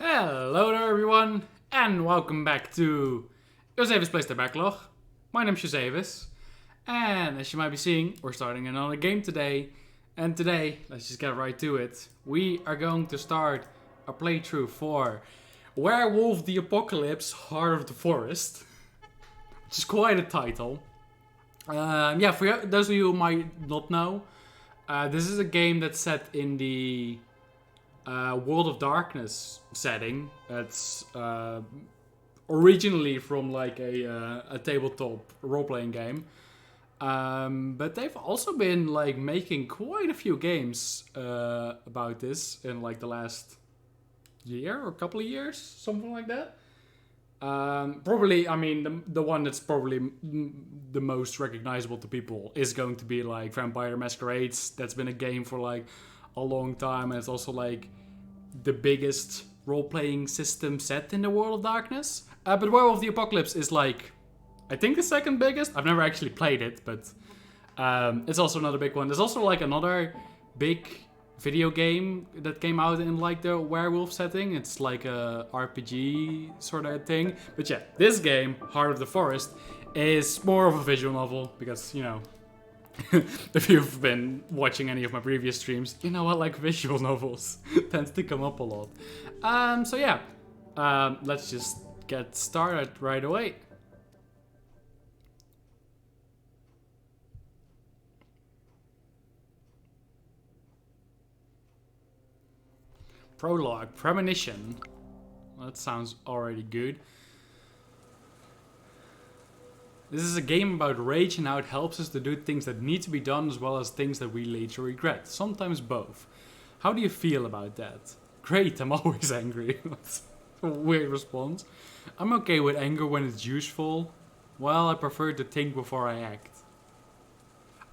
Hello there everyone, and welcome back to Jozeevis Plays the Backlog. My name's Jozeevis, and as you might be seeing, we're starting another game today. And today, let's just get right to it. We are going to start a playthrough for Werewolf the Apocalypse, Heart of the Forest. Which is quite a title. Yeah, for those of you who might not know, this is a game that's set in the World of Darkness setting. It's originally from like a tabletop role-playing game, but they've also been like making quite a few games about this in like the last year or couple of years, something like that. Probably, I mean, the one that's probably the most recognizable to people is going to be like Vampire Masquerades. That's been a game for like a long time, and it's also like the biggest role-playing system set in the World of Darkness. But Werewolf the Apocalypse is like, I think the second biggest. I've never actually played it, but it's also another big one. There's also like another big video game that came out in like the werewolf setting. It's like a RPG sort of thing. But yeah, this game, Heart of the Forest, is more of a visual novel because, you know, if you've been watching any of my previous streams, you know I like visual novels. Tends to come up a lot. So yeah, let's just get started right away. Prologue, Premonition. Well, that sounds already good. This is a game about rage and how it helps us to do things that need to be done as well as things that we later regret. Sometimes both. How do you feel about that? Great, I'm always angry. That's a weird response. I'm okay with anger when it's useful. Well, I prefer to think before I act.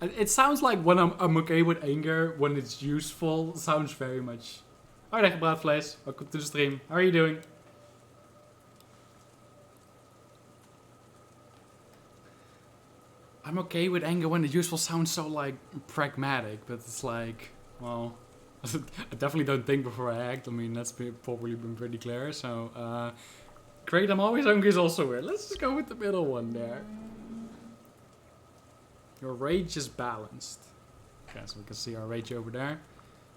It sounds like when I'm okay with anger when it's useful. Sounds very much... Hi there, Braadvlees. Welcome to the stream. How are you doing? I'm okay with anger when the useful sounds so like pragmatic, but it's like, well, I definitely don't think before I act. I mean, that's probably been pretty clear. So, great, I'm always angry is also weird. Let's just go with the middle one there. Your rage is balanced. Okay, so we can see our rage over there.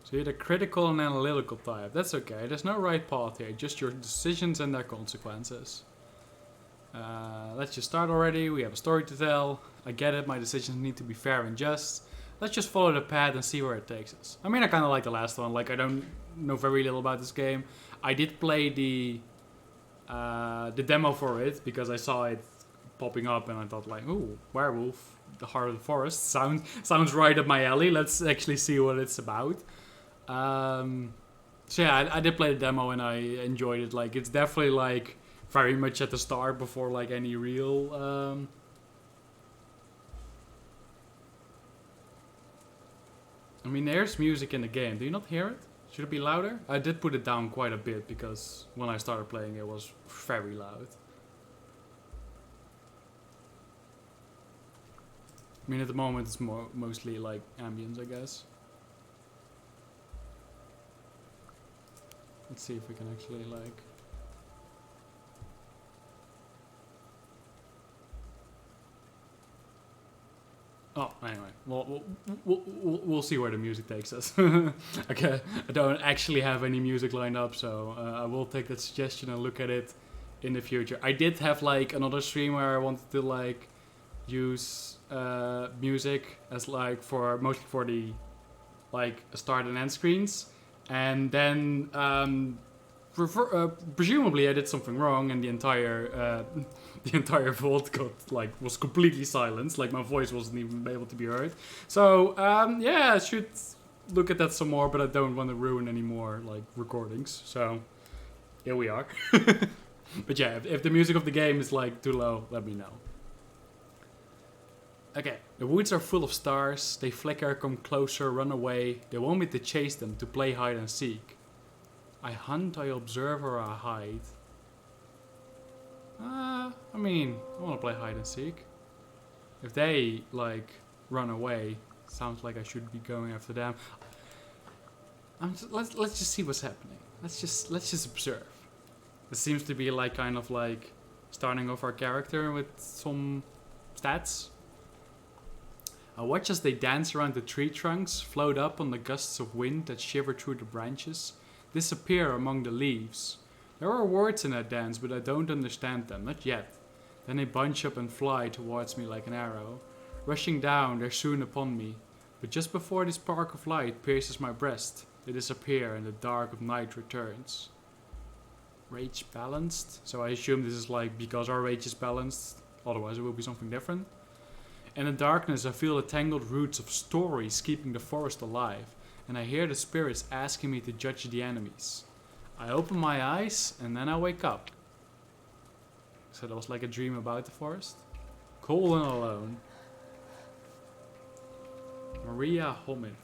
So you're the critical and analytical type. That's okay. There's no right path here. Just your decisions and their consequences. Let's just start already. We have a story to tell. I get it. My decisions need to be fair and just. Let's just follow the path and see where it takes us. I mean, I kind of like the last one. Like, I don't know very little about this game. I did play the demo for it because I saw it popping up and I thought like, ooh, Werewolf, the Heart of the Forest. Sounds right up my alley. Let's actually see what it's about. So yeah, I did play the demo and I enjoyed it. Like, it's definitely like very much at the start before like any real I mean, there's music in the game. Do you not hear it? Should it be louder? I did put it down quite a bit because when I started playing it was very loud. I mean, at the moment it's mostly like ambience, I guess. Let's see if we can actually like... Oh, anyway, we'll see where the music takes us. Okay, I don't actually have any music lined up, so I will take that suggestion and look at it in the future. I did have like another stream where I wanted to like use music as like for mostly for the like start and end screens, and then presumably I did something wrong and the entire vault was completely silenced, like my voice wasn't even able to be heard. So yeah, I should look at that some more, but I don't want to ruin any more like recordings. So here we are. But yeah, if the music of the game is like too low, let me know. Okay, the woods are full of stars. They flicker, come closer, run away. They want me to chase them, to play hide and seek. I hunt, I observe, or I hide. I mean, I want to play hide and seek. If they, like, run away, sounds like I should be going after them. Let's just see what's happening. Let's just observe. It seems to be like kind of like starting off our character with some stats. I watch as they dance around the tree trunks, float up on the gusts of wind that shiver through the branches, disappear among the leaves. There are words in that dance, but I don't understand them, not yet. Then they bunch up and fly towards me like an arrow. Rushing down, they're soon upon me. But just before this spark of light pierces my breast, they disappear and the dark of night returns. Rage balanced? So I assume this is like because our rage is balanced, otherwise it will be something different. In the darkness I feel the tangled roots of stories keeping the forest alive, and I hear the spirits asking me to judge the enemies. I open my eyes and then I wake up. So that was like a dream about the forest. Cold and alone. Maria Homid.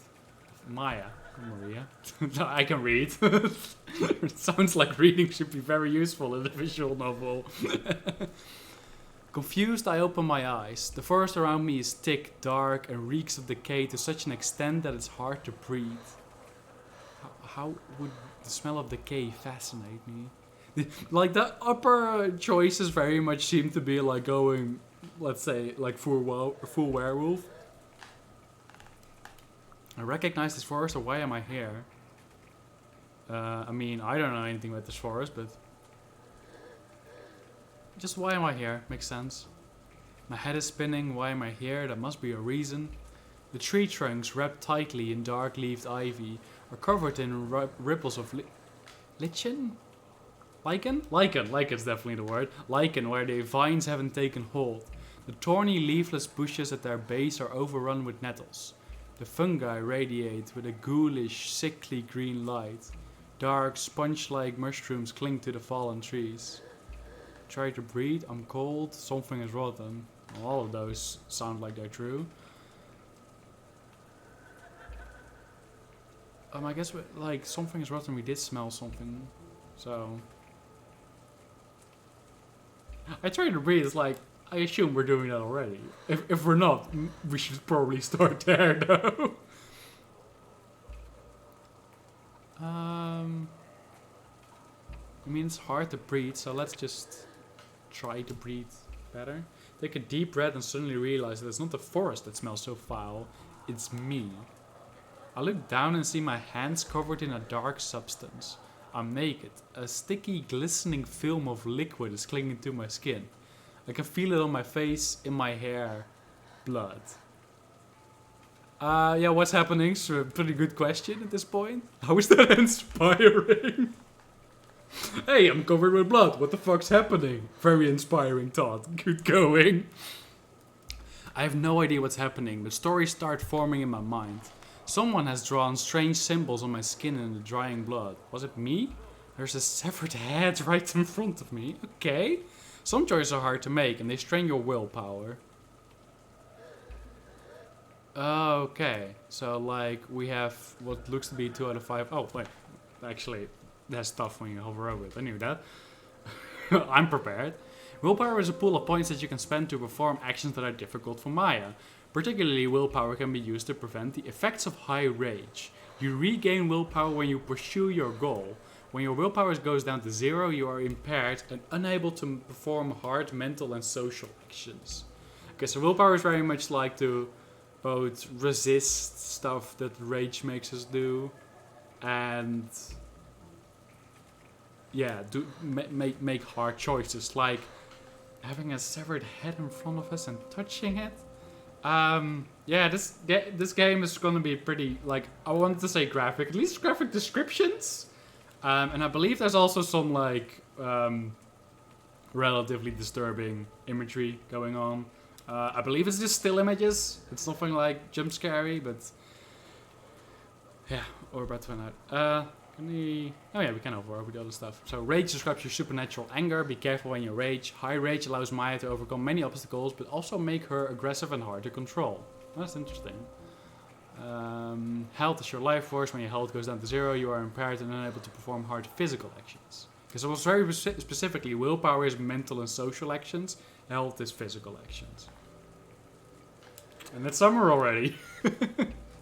Maya. Maria. I can read. It sounds like reading should be very useful in a visual novel. Confused, I open my eyes. The forest around me is thick, dark, and reeks of decay to such an extent that it's hard to breathe. How would the smell of decay fascinate me? Like, the upper choices very much seem to be like going, let's say, like full werewolf. I recognize this forest, or why am I here? I mean, I don't know anything about this forest, but just why am I here? Makes sense. My head is spinning. Why am I here? There must be a reason. The tree trunks, wrapped tightly in dark-leaved ivy, are covered in ripples of lichen? Lichen? Lichen's definitely the word. Lichen, where the vines haven't taken hold. The thorny, leafless bushes at their base are overrun with nettles. The fungi radiate with a ghoulish, sickly green light. Dark, sponge-like mushrooms cling to the fallen trees. Try to breathe, I'm cold, something is rotten. All of those sound like they're true. I guess like something is rotten, we did smell something. So I try to breathe, it's like I assume we're doing that already. If we're not, we should probably start there though. I mean, it's hard to breathe, so let's just try to breathe better. Take a deep breath and suddenly realize that it's not the forest that smells so foul, it's me. I look down and see my hands covered in a dark substance. I'm naked. A sticky, glistening film of liquid is clinging to my skin. I can feel it on my face, in my hair. Blood. Yeah, what's happening? It's a pretty good question at this point. How is that inspiring? Hey, I'm covered with blood. What the fuck's happening? Very inspiring thought. Good going. I have no idea what's happening, but stories start forming in my mind. Someone has drawn strange symbols on my skin in the drying blood. Was it me? There's a severed head right in front of me. Okay. Some choices are hard to make and they strain your willpower. Okay. So, like, we have what looks to be 2 out of 5. Oh, wait. Actually, that's tough when you hover over it. I knew that. I'm prepared. Willpower is a pool of points that you can spend to perform actions that are difficult for Maya. Particularly, willpower can be used to prevent the effects of high rage. You regain willpower when you pursue your goal. When your willpower goes down to 0, you are impaired and unable to perform hard mental and social actions. Okay, so willpower is very much like to both resist stuff that rage makes us do, and yeah, make hard choices, like having a severed head in front of us and touching it. Yeah, this game is gonna be pretty, like, I wanted to say graphic, at least graphic descriptions. And I believe there's also some, like, relatively disturbing imagery going on. I believe it's just still images. It's nothing like jump scary, but yeah, we're about to find out. Oh yeah, we can overwork the other stuff. So rage describes your supernatural anger. Be careful when you rage. High rage allows Maya to overcome many obstacles, but also make her aggressive and hard to control. That's interesting. Health is your life force. When your health goes down to 0, you are impaired and unable to perform hard physical actions. Because it was very specifically, willpower is mental and social actions. Health is physical actions. And it's summer already.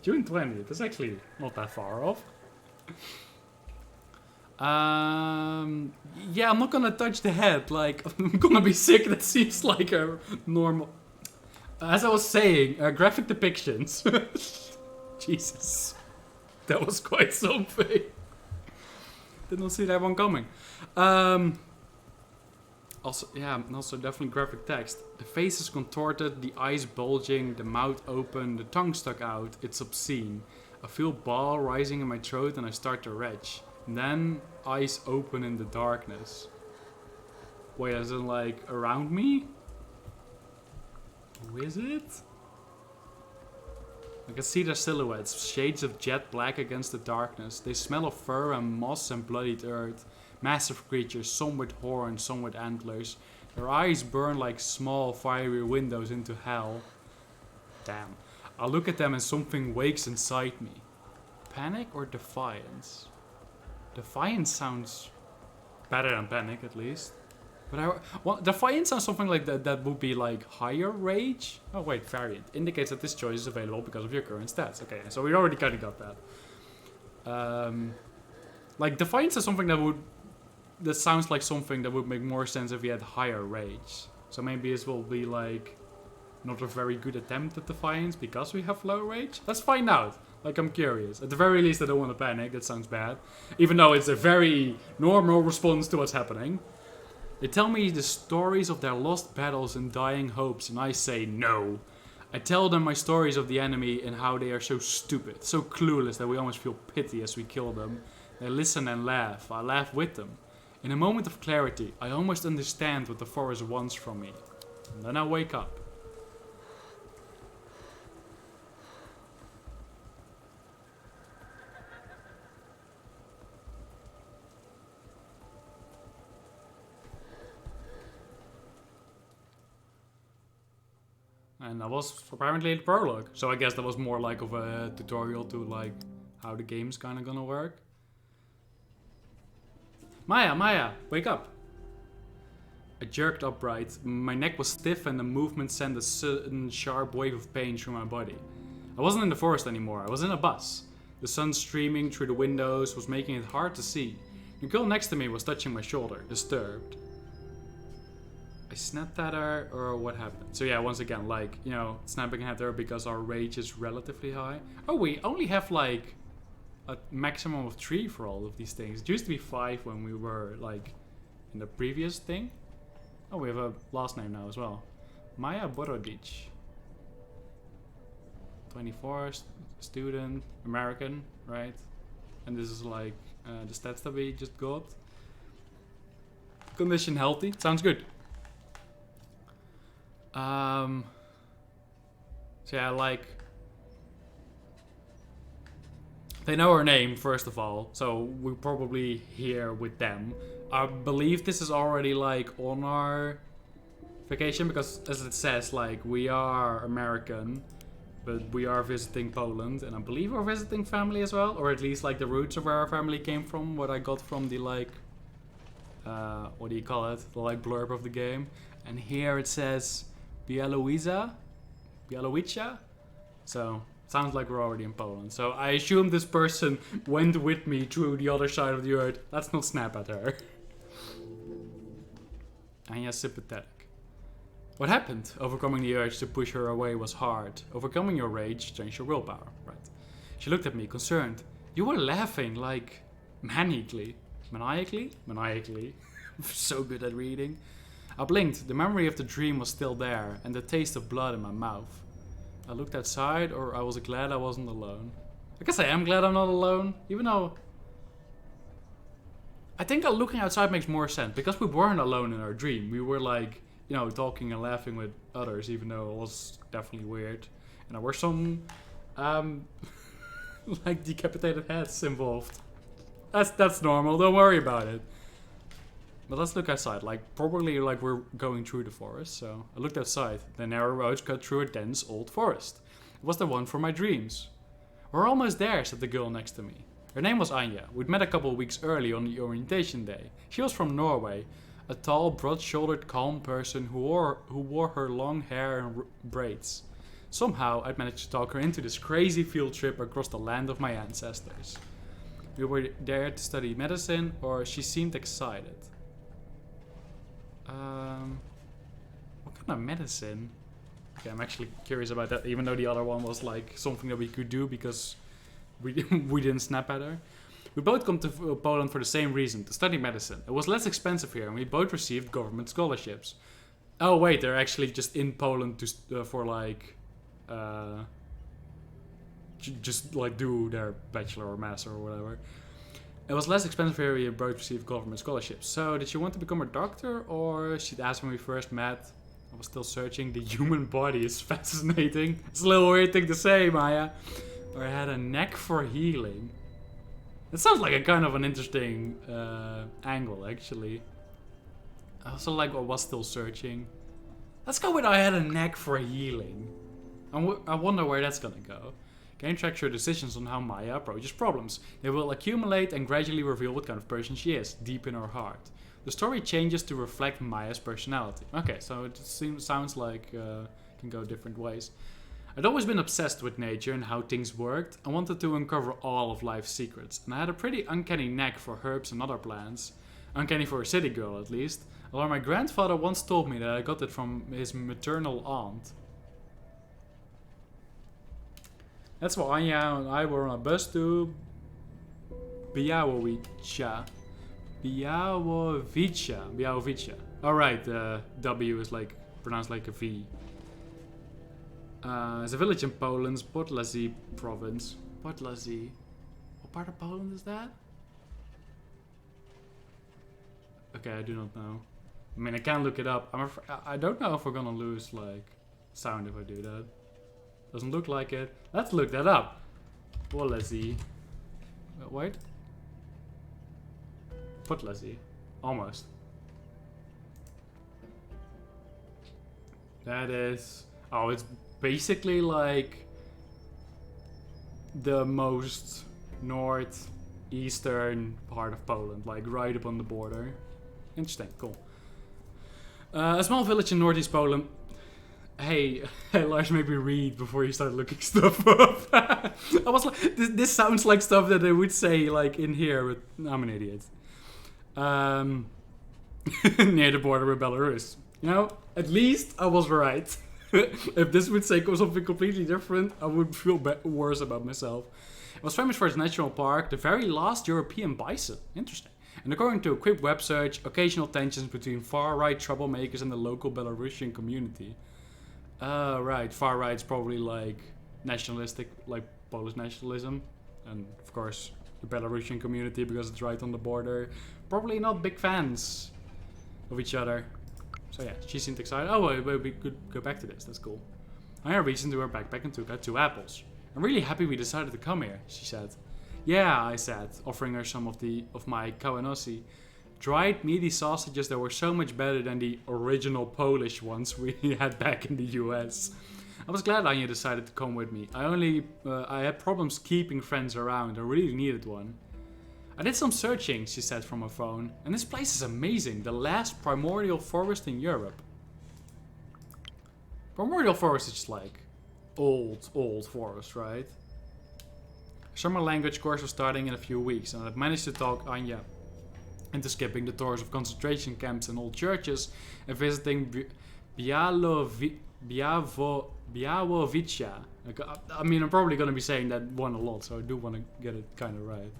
June 20th. That's actually not that far off. Yeah, I'm not gonna touch the head. Like, I'm gonna be sick. That seems like a normal. As I was saying, graphic depictions. Jesus. That was quite something. Did not see that one coming. Also, yeah, also definitely graphic text. The face is contorted, the eyes bulging, the mouth open, the tongue stuck out. It's obscene. I feel bile rising in my throat and I start to retch. And then eyes open in the darkness. Wait, as in like around me? Who is it? I can see their silhouettes, shades of jet black against the darkness. They smell of fur and moss and bloodied earth. Massive creatures, some with horns, some with antlers. Their eyes burn like small fiery windows into hell. Damn. I look at them and something wakes inside me. Panic or defiance? Defiance sounds better than panic, at least. But defiance sounds something like that would be like higher rage. Oh wait, variant indicates that this choice is available because of your current stats. Okay, so we already kind of got that. Like defiance is something that sounds like something that would make more sense if we had higher rage. So maybe this will be like not a very good attempt at defiance because we have low rage. Let's find out. Like, I'm curious. At the very least, I don't want to panic. That sounds bad. Even though it's a very normal response to what's happening. They tell me the stories of their lost battles and dying hopes, and I say no. I tell them my stories of the enemy and how they are so stupid, so clueless that we almost feel pity as we kill them. They listen and laugh. I laugh with them. In a moment of clarity, I almost understand what the forest wants from me. And then I wake up. And that was apparently the prologue. So I guess that was more like of a tutorial to like how the game's kind of gonna work. Maya, wake up. I jerked upright. My neck was stiff and the movement sent a sudden sharp wave of pain through my body. I wasn't in the forest anymore. I was in a bus. The sun streaming through the windows was making it hard to see. The girl next to me was touching my shoulder, disturbed. I snapped at her, or what happened? So yeah, once again, like, you know, snapping at her because our rage is relatively high. Oh, we only have like a maximum of 3 for all of these things. It used to be 5 when we were like in the previous thing. Oh, we have a last name now as well. Maya Borodic. 24, student, American, right? And this is like the stats that we just got. Condition healthy, sounds good. So yeah, like, they know her name, first of all, so we're probably here with them. I believe this is already, like, on our vacation, because as it says, like, we are American, but we are visiting Poland, and I believe we're visiting family as well, or at least, like, the roots of where our family came from, what I got from the, like, what do you call it, the, like, blurb of the game. And here it says Bialowica? So, sounds like we're already in Poland. So I assume this person went with me through the other side of the earth. Let's not snap at her. Anya's sympathetic. What happened? Overcoming the urge to push her away was hard. Overcoming your rage changed your willpower. Right. She looked at me, concerned. You were laughing, like, maniacally. Maniacally? Maniacally. I'm so good at reading. I blinked. The memory of the dream was still there, and the taste of blood in my mouth. I looked outside, or I was glad I wasn't alone. I guess I am glad I'm not alone, even though... I think that looking outside makes more sense, because we weren't alone in our dream. We were like, you know, talking and laughing with others, even though it was definitely weird. And there were some, like, decapitated heads involved. That's normal, don't worry about it. But let's look outside, like, probably like we're going through the forest, so I looked outside. The narrow roads cut through a dense old forest. It was the one from my dreams. We're almost there, said the girl next to me. Her name was Anya. We'd met a couple of weeks early on the orientation day. She was from Norway, a tall, broad-shouldered, calm person who wore her long hair in braids. Somehow, I'd managed to talk her into this crazy field trip across the land of my ancestors. We were there to study medicine, or she seemed excited. What kind of medicine? Okay, I'm actually curious about that, even though the other one was like something that we could do because we didn't snap at her. We both come to Poland for the same reason, to study medicine. It was less expensive here, and we both received government scholarships. Oh wait, they're actually just in Poland to for like, just like do their bachelor or master or whatever. It was less expensive here, we both received government scholarships. So, did she want to become a doctor, or she'd asked when we first met? I was still searching. The human body is fascinating. It's a little weird thing to say, Maya. Or I had a knack for healing. It sounds like a kind of an interesting angle, actually. I also like I was still searching. Let's go with I had a knack for healing. I wonder where that's gonna go. Game tracks your decisions on how Maya approaches problems. They will accumulate and gradually reveal what kind of person she is, deep in her heart. The story changes to reflect Maya's personality. Okay, so it sounds like it can go different ways. I'd always been obsessed with nature and how things worked. I wanted to uncover all of life's secrets, and I had a pretty uncanny knack for herbs and other plants. Uncanny for a city girl, at least. Although my grandfather once told me that I got it from his maternal aunt. That's why Anya and I were on a bus to Białowieża. Białowieża. Alright, the W is like pronounced like a V. It's a village in Poland's Podlasie province. Podlasie. What part of Poland is that? Okay, I do not know. I mean, I can look it up. I don't know if we're gonna lose like sound if I do that. Doesn't look like it. Let's look that up. Podlasie. Wait. Podlasie. Almost. That is... Oh, it's basically like the most northeastern part of Poland. Like right up on the border. Interesting. Cool. A small village in northeast Poland. Hey, Lars, maybe read before you start looking stuff up. I was like, this sounds like stuff that they would say like in here, but I'm an idiot. Near the border with Belarus. You know, at least I was right. If this would say something completely different, I would feel worse about myself. It was famous for its national park, the very last European bison. Interesting. And according to a quick web search, occasional tensions between far-right troublemakers and the local Belarusian community. Right, far right's probably like nationalistic, like Polish nationalism, and of course the Belarusian community because it's right on the border. Probably not big fans of each other. So yeah, she seemed excited. Oh, we could go back to this. That's cool. I reached into her backpack and took out 2 apples. I'm really happy we decided to come here, she said. Yeah, I said, offering her some of my kawanosi. Dried meaty sausages that were so much better than the original Polish ones we had back in the US. I was glad Anya decided to come with me. I had problems keeping friends around. I really needed one. I did some searching, she said from her phone. And this place is amazing. The last primordial forest in Europe. Primordial forest is just like old forest, right? Summer language course was starting in a few weeks, and I've managed to talk Anya into skipping the tours of concentration camps and old churches and visiting Białowieża. I mean, I'm probably going to be saying that one a lot, so I do want to get it kind of right.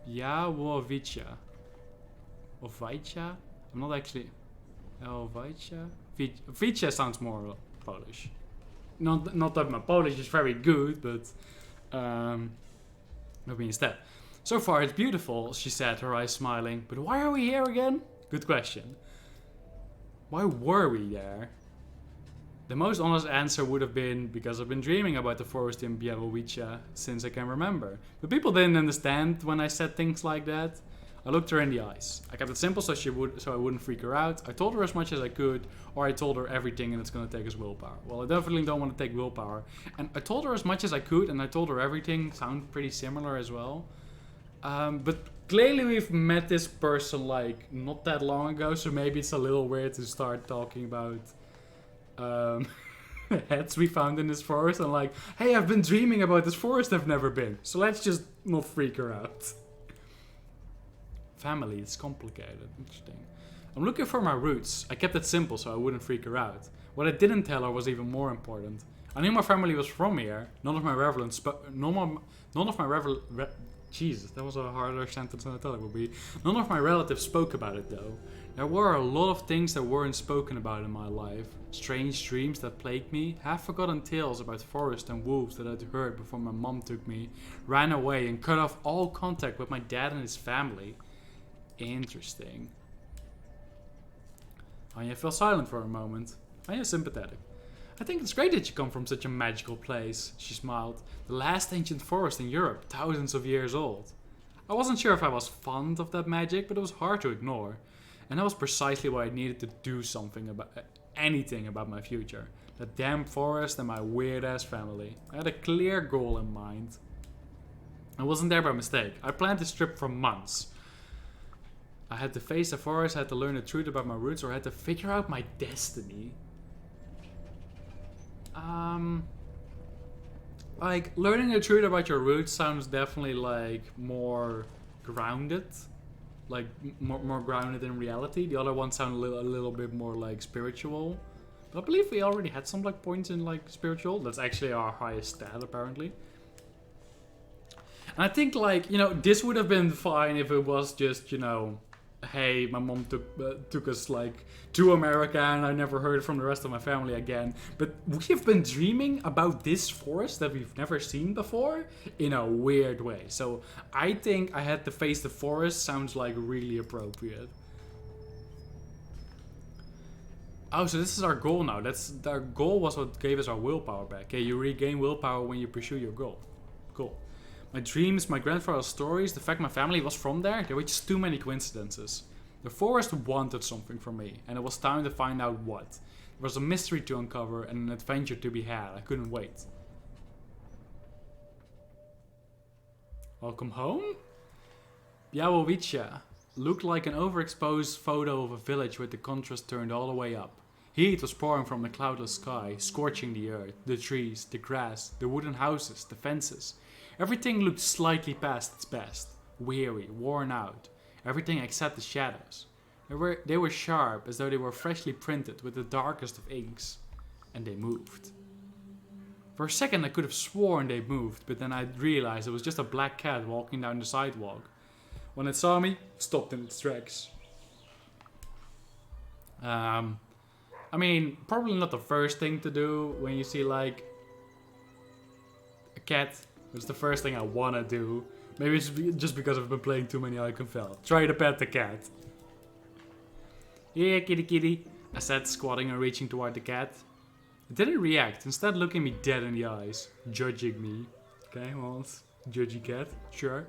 Białowieża. Or Wajcia? I'm not actually... Oh, Wajcia? Wajcia sounds more Polish. Not that my Polish is very good, but... maybe instead. So far it's beautiful, she said, her eyes smiling. But why are we here again? Good question. Why were we there? The most honest answer would have been because I've been dreaming about the forest in Białowieża since I can remember. But people didn't understand when I said things like that. I looked her in the eyes. I kept it simple so I wouldn't freak her out. I told her as much as I could, or I told her everything and it's gonna take us willpower. Well, I definitely don't want to take willpower. And I told her as much as I could and I told her everything. Sound pretty similar as well. But clearly we've met this person like not that long ago, so maybe it's a little weird to start talking about heads we found in this forest and like, hey, I've been dreaming about this forest I've never been. So let's just not freak her out. Family, it's complicated. Interesting. I'm looking for my roots. I kept it simple so I wouldn't freak her out. What I didn't tell her was even more important. I knew my family was from here. None of my Jesus, that was a harder sentence than I thought it would be. None of my relatives spoke about it though. There were a lot of things that weren't spoken about in my life. Strange dreams that plagued me, half-forgotten tales about forest and wolves that I'd heard before my mom took me, ran away and cut off all contact with my dad and his family. Interesting. Anya fell silent for a moment. Anya's sympathetic. I think it's great that you come from such a magical place, she smiled. The last ancient forest in Europe, thousands of years old. I wasn't sure if I was fond of that magic, but it was hard to ignore. And that was precisely why I needed to do something about anything about my future. That damn forest and my weird-ass family. I had a clear goal in mind. I wasn't there by mistake. I planned this trip for months. I had to face the forest, I had to learn the truth about my roots, or I had to figure out my destiny. Like, learning the truth about your roots sounds definitely, like, more grounded. Like, more grounded in reality. The other ones sound a little bit more, like, spiritual. But I believe we already had some, like, points in, like, spiritual. That's actually our highest stat, apparently. And I think, like, you know, this would have been fine if it was just, you know... Hey, my mom took us like to America and I never heard from the rest of my family again. But we have been dreaming about this forest that we've never seen before in a weird way. So I think I had to face the forest sounds like really appropriate. Oh, so this is our goal now. Our goal was what gave us our willpower back. Okay, you regain willpower when you pursue your goal. Cool. My dreams, my grandfather's stories, the fact my family was from there were just too many coincidences. The forest wanted something from me, and it was time to find out what. There was a mystery to uncover and an adventure to be had. I couldn't wait. Welcome home? Białowieża looked like an overexposed photo of a village with the contrast turned all the way up. Heat was pouring from the cloudless sky, scorching the earth, the trees, the grass, the wooden houses, the fences. Everything looked slightly past its best, weary, worn out. Everything except the shadows. They were sharp, as though they were freshly printed with the darkest of inks. And they moved. For a second I could have sworn they moved, but then I realized it was just a black cat walking down the sidewalk. When it saw me, it stopped in its tracks. I mean, probably not the first thing to do when you see like a cat. It's the first thing I wanna do. Maybe it's just because I've been playing too many Iconfell. Try to pet the cat. Yeah, kitty kitty, I said, squatting and reaching toward the cat. It didn't react, instead looking me dead in the eyes, judging me. Okay, well, it's judgy cat, sure.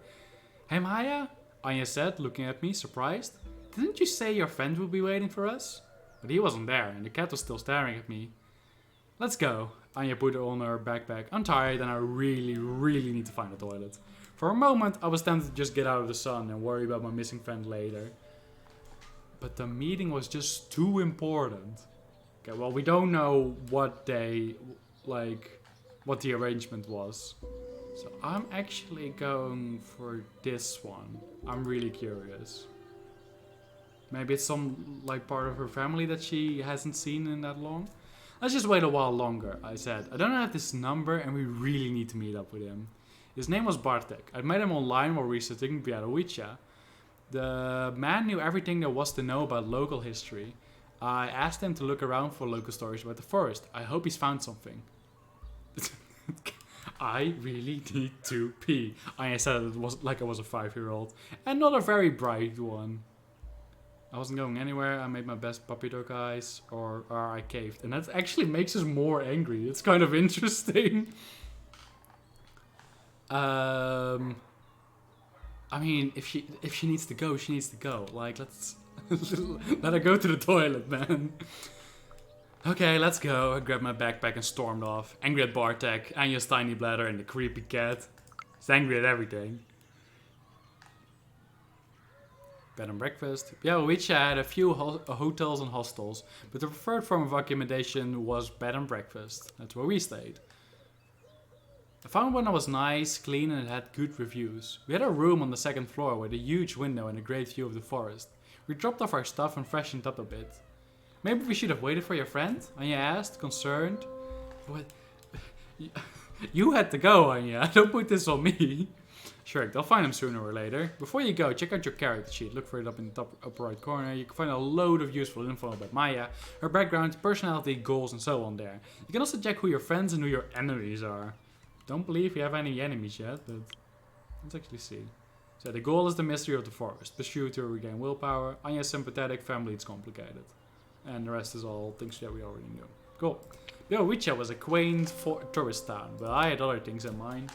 Hey Maya, Anya said, looking at me, surprised. Didn't you say your friend would be waiting for us? But he wasn't there, and the cat was still staring at me. Let's go. Anya put it on her backpack. I'm tired and I really need to find a toilet. For a moment, I was tempted to just get out of the sun and worry about my missing friend later. But the meeting was just too important. Okay, well, we don't know what they, like, what the arrangement was. So I'm actually going for this one. I'm really curious. Maybe it's some, like, part of her family that she hasn't seen in that long. Let's just wait a while longer, I said. I don't have this number and we really need to meet up with him. His name was Bartek. I'd met him online while researching Białowieża. The man knew everything there was to know about local history. I asked him to look around for local stories about the forest. I hope he's found something. I really need to pee. I said it was like I was a 5-year-old. And not a very bright one. I wasn't going anywhere. I made my best puppy dog eyes, or I caved. And that actually makes us more angry. It's kind of interesting. I mean, if she needs to go, she needs to go. Like, let's let her go to the toilet, man. Okay, let's go. I grabbed my backpack and stormed off. Angry at Bartek, Anya's tiny bladder, and the creepy cat. He's angry at everything. Bed and breakfast. Białowieża had a few hotels and hostels, but the preferred form of accommodation was bed and breakfast. That's where we stayed. I found one that was nice, clean, and it had good reviews. We had a room on the second floor with a huge window and a great view of the forest. We dropped off our stuff and freshened up a bit. Maybe we should have waited for your friend? Anya asked, concerned. What? You had to go, Anya. Don't put this on me. Sure, they'll find him sooner or later. Before you go, check out your character sheet. Look for it up in the top upper right corner. You can find a load of useful info about Maya, her background, personality, goals, and so on there. You can also check who your friends and who your enemies are. Don't believe you have any enemies yet, but let's actually see. So the goal is the mystery of the forest. Pursue to regain willpower. Anya's sympathetic, family it's complicated. And the rest is all things that we already knew. Cool. Białowieża was a quaint tourist town, but I had other things in mind.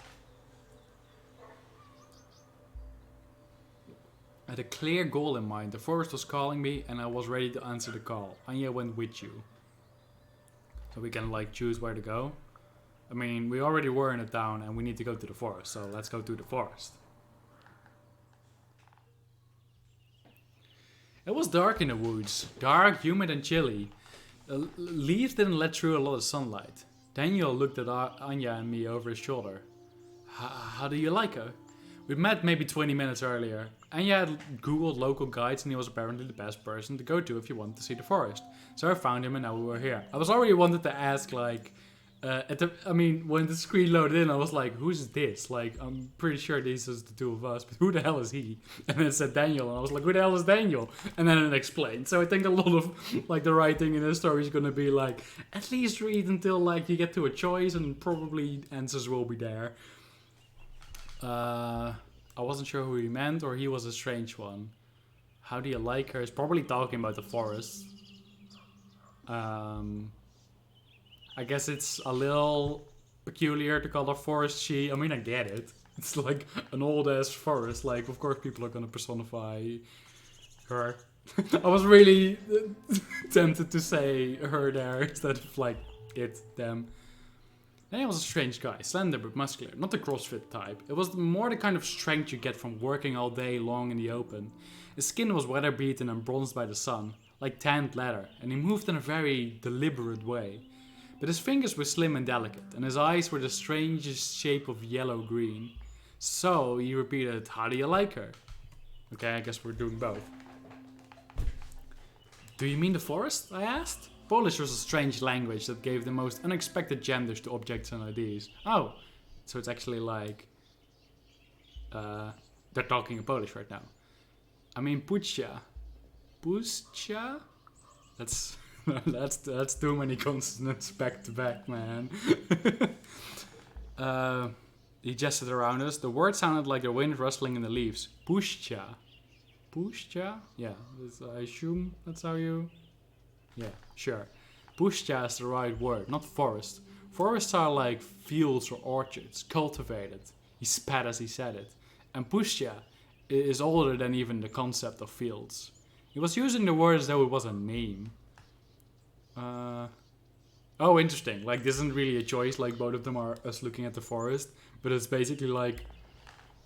I had a clear goal in mind. The forest was calling me and I was ready to answer the call. Anya went with you. So we can like choose where to go. I mean, we already were in a town and we need to go to the forest, so let's go to the forest. It was dark in the woods. Dark, humid and chilly. The leaves didn't let through a lot of sunlight. Daniel looked at Anya and me over his shoulder. How do you like her? We'd met maybe 20 minutes earlier. Anya had googled local guides and he was apparently the best person to go to if you wanted to see the forest. So I found him and now we were here. I was already wanted to ask like... when the screen loaded in, I was like, who's this? Like, I'm pretty sure this is the two of us, but who the hell is he? And then it said Daniel, and I was like, who the hell is Daniel? And then it explained. So I think a lot of, like, the writing in this story is gonna be like, at least read until, like, you get to a choice, and probably answers will be there. I wasn't sure who he meant, or he was a strange one. How do you like her? He's probably talking about the forest. I guess it's a little peculiar to call her forest she. I mean, I get it. It's like an old-ass forest. Like, of course people are gonna personify her. I was really tempted to say her there instead of, like, it, them. Then he was a strange guy. Slender but muscular. Not the CrossFit type. It was more the kind of strength you get from working all day long in the open. His skin was weather-beaten and bronzed by the sun. Like tanned leather. And he moved in a very deliberate way. But his fingers were slim and delicate, and his eyes were the strangest shape of yellow-green. So he repeated, how do you like her? Okay, I guess we're doing both. Do you mean the forest? I asked. Polish was a strange language that gave the most unexpected genders to objects and ideas. Oh, so it's actually like... they're talking in Polish right now. I mean, pucha. Pucha? That's too many consonants back to back, man. He gestured around us. The word sounded like the wind rustling in the leaves. Pushcha. Pushcha? Yeah, I assume that's how you... Yeah, sure. Pushcha is the right word, not forest. Forests are like fields or orchards, cultivated. He spat as he said it. And pushcha is older than even the concept of fields. He was using the word as though it was a name. Oh, interesting. Like, this isn't really a choice. Like, both of them are us looking at the forest. But it's basically like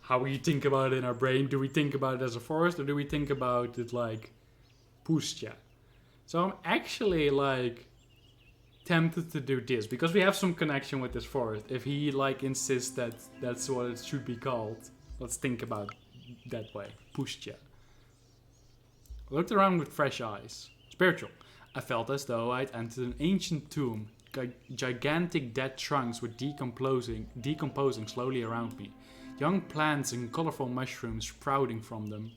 how we think about it in our brain. Do we think about it as a forest or do we think about it like pushcha? So I'm actually like tempted to do this because we have some connection with this forest. If he like insists that that's what it should be called, let's think about that way. Pushcha. I looked around with fresh eyes. Spiritual. I felt as though I'd entered an ancient tomb. Gigantic dead trunks were decomposing slowly around me. Young plants and colorful mushrooms sprouting from them.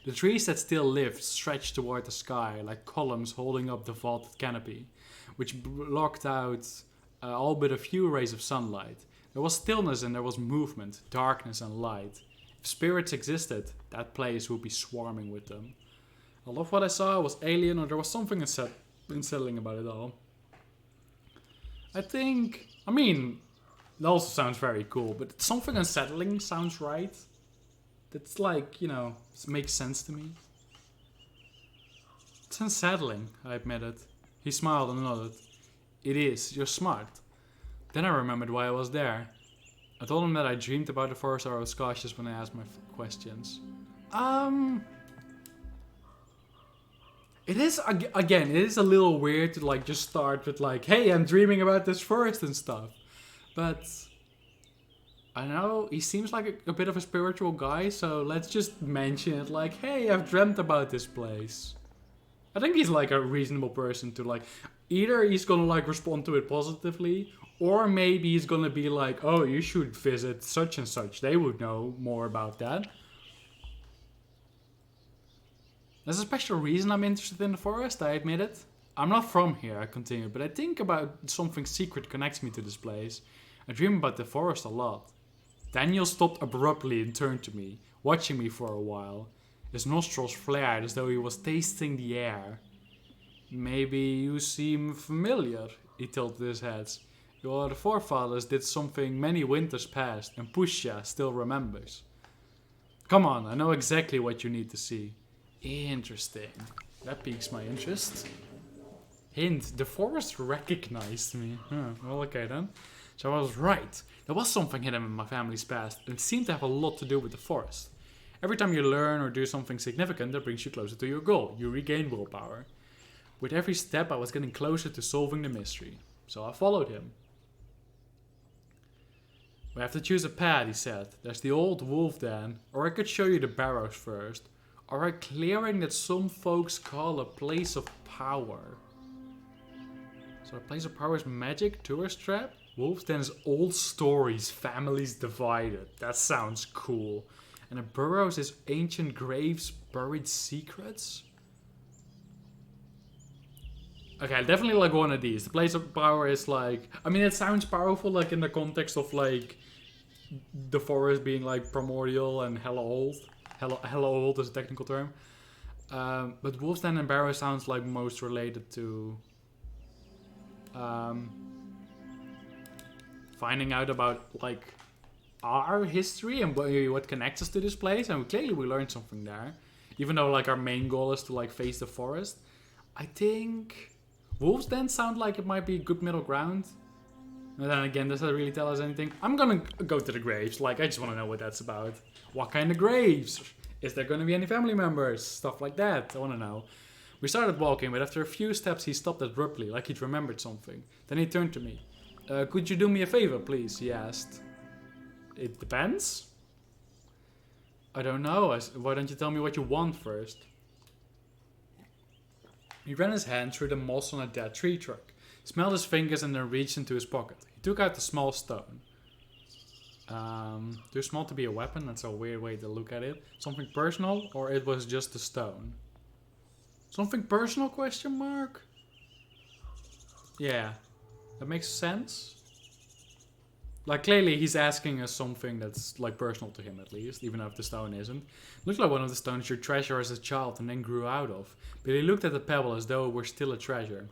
The trees that still lived stretched toward the sky like columns holding up the vaulted canopy, which blocked out all but a few rays of sunlight. There was stillness and there was movement, darkness and light. If spirits existed, that place would be swarming with them. I love what I saw. It was alien, or there was something unsettling about it all. I mean, it also sounds very cool, but something unsettling sounds right. That's like, you know, makes sense to me. It's unsettling, I admitted. He smiled and nodded. It is, you're smart. Then I remembered why I was there. I told him that I dreamed about the forest, or I was cautious when I asked my questions. It is, again, it is a little weird to like just start with like, hey, I'm dreaming about this forest and stuff. But I know he seems like a bit of a spiritual guy, so let's just mention it like, hey, I've dreamt about this place. I think he's like a reasonable person to like, either he's gonna like respond to it positively, or maybe he's gonna be like, oh, you should visit such and such. They would know more about that. There's a special reason I'm interested in the forest, I admit it. I'm not from here, I continue, but I think about something secret connects me to this place. I dream about the forest a lot. Daniel stopped abruptly and turned to me, watching me for a while. His nostrils flared as though he was tasting the air. Maybe you seem familiar, he tilted his head. Your forefathers did something many winters past, and Pusha still remembers. Come on, I know exactly what you need to see. Interesting. That piques my interest. Hint, the forest recognized me. Well, okay then. So I was right. There was something hidden in my family's past, and it seemed to have a lot to do with the forest. Every time you learn or do something significant that brings you closer to your goal, you regain willpower. With every step, I was getting closer to solving the mystery, so I followed him. We have to choose a path, he said. There's the old wolf den, or I could show you the barrows first, or a clearing that some folks call a place of power. So a place of power is magic, tourist trap? Wolf's Den is old stories, families divided. That sounds cool. And the burrows is ancient graves, buried secrets? Okay, definitely like one of these. The place of power is like... I mean, it sounds powerful like in the context of like... the forest being like primordial and hella old. Hella old is a technical term. But Wolf's Den and Barrow sounds like most related to... finding out about like our history and what connects us to this place, and clearly we learned something there, even though like our main goal is to like face the forest. I think Wolves Den sound like it might be a good middle ground, and then again, does that really tell us anything? I'm gonna go to the graves. Like, I just want to know what that's about. What kind of graves? Is there gonna be any family members? Stuff like that. I want to know. We started walking, but after a few steps he stopped abruptly, like he'd remembered something. Then he turned to me. Could you do me a favor, please? He asked. It depends. I don't know. Why don't you tell me what you want first? He ran his hand through the moss on a dead tree trunk, smelled his fingers, and then reached into his pocket. He took out the small stone. Too small to be a weapon? That's a weird way to look at it. Something personal, or it was just a stone? Something personal, question mark? Yeah. That makes sense. Like, clearly he's asking us something that's, like, personal to him, at least, even if the stone isn't. Looks like one of the stones you treasure as a child and then grew out of. But he looked at the pebble as though it were still a treasure.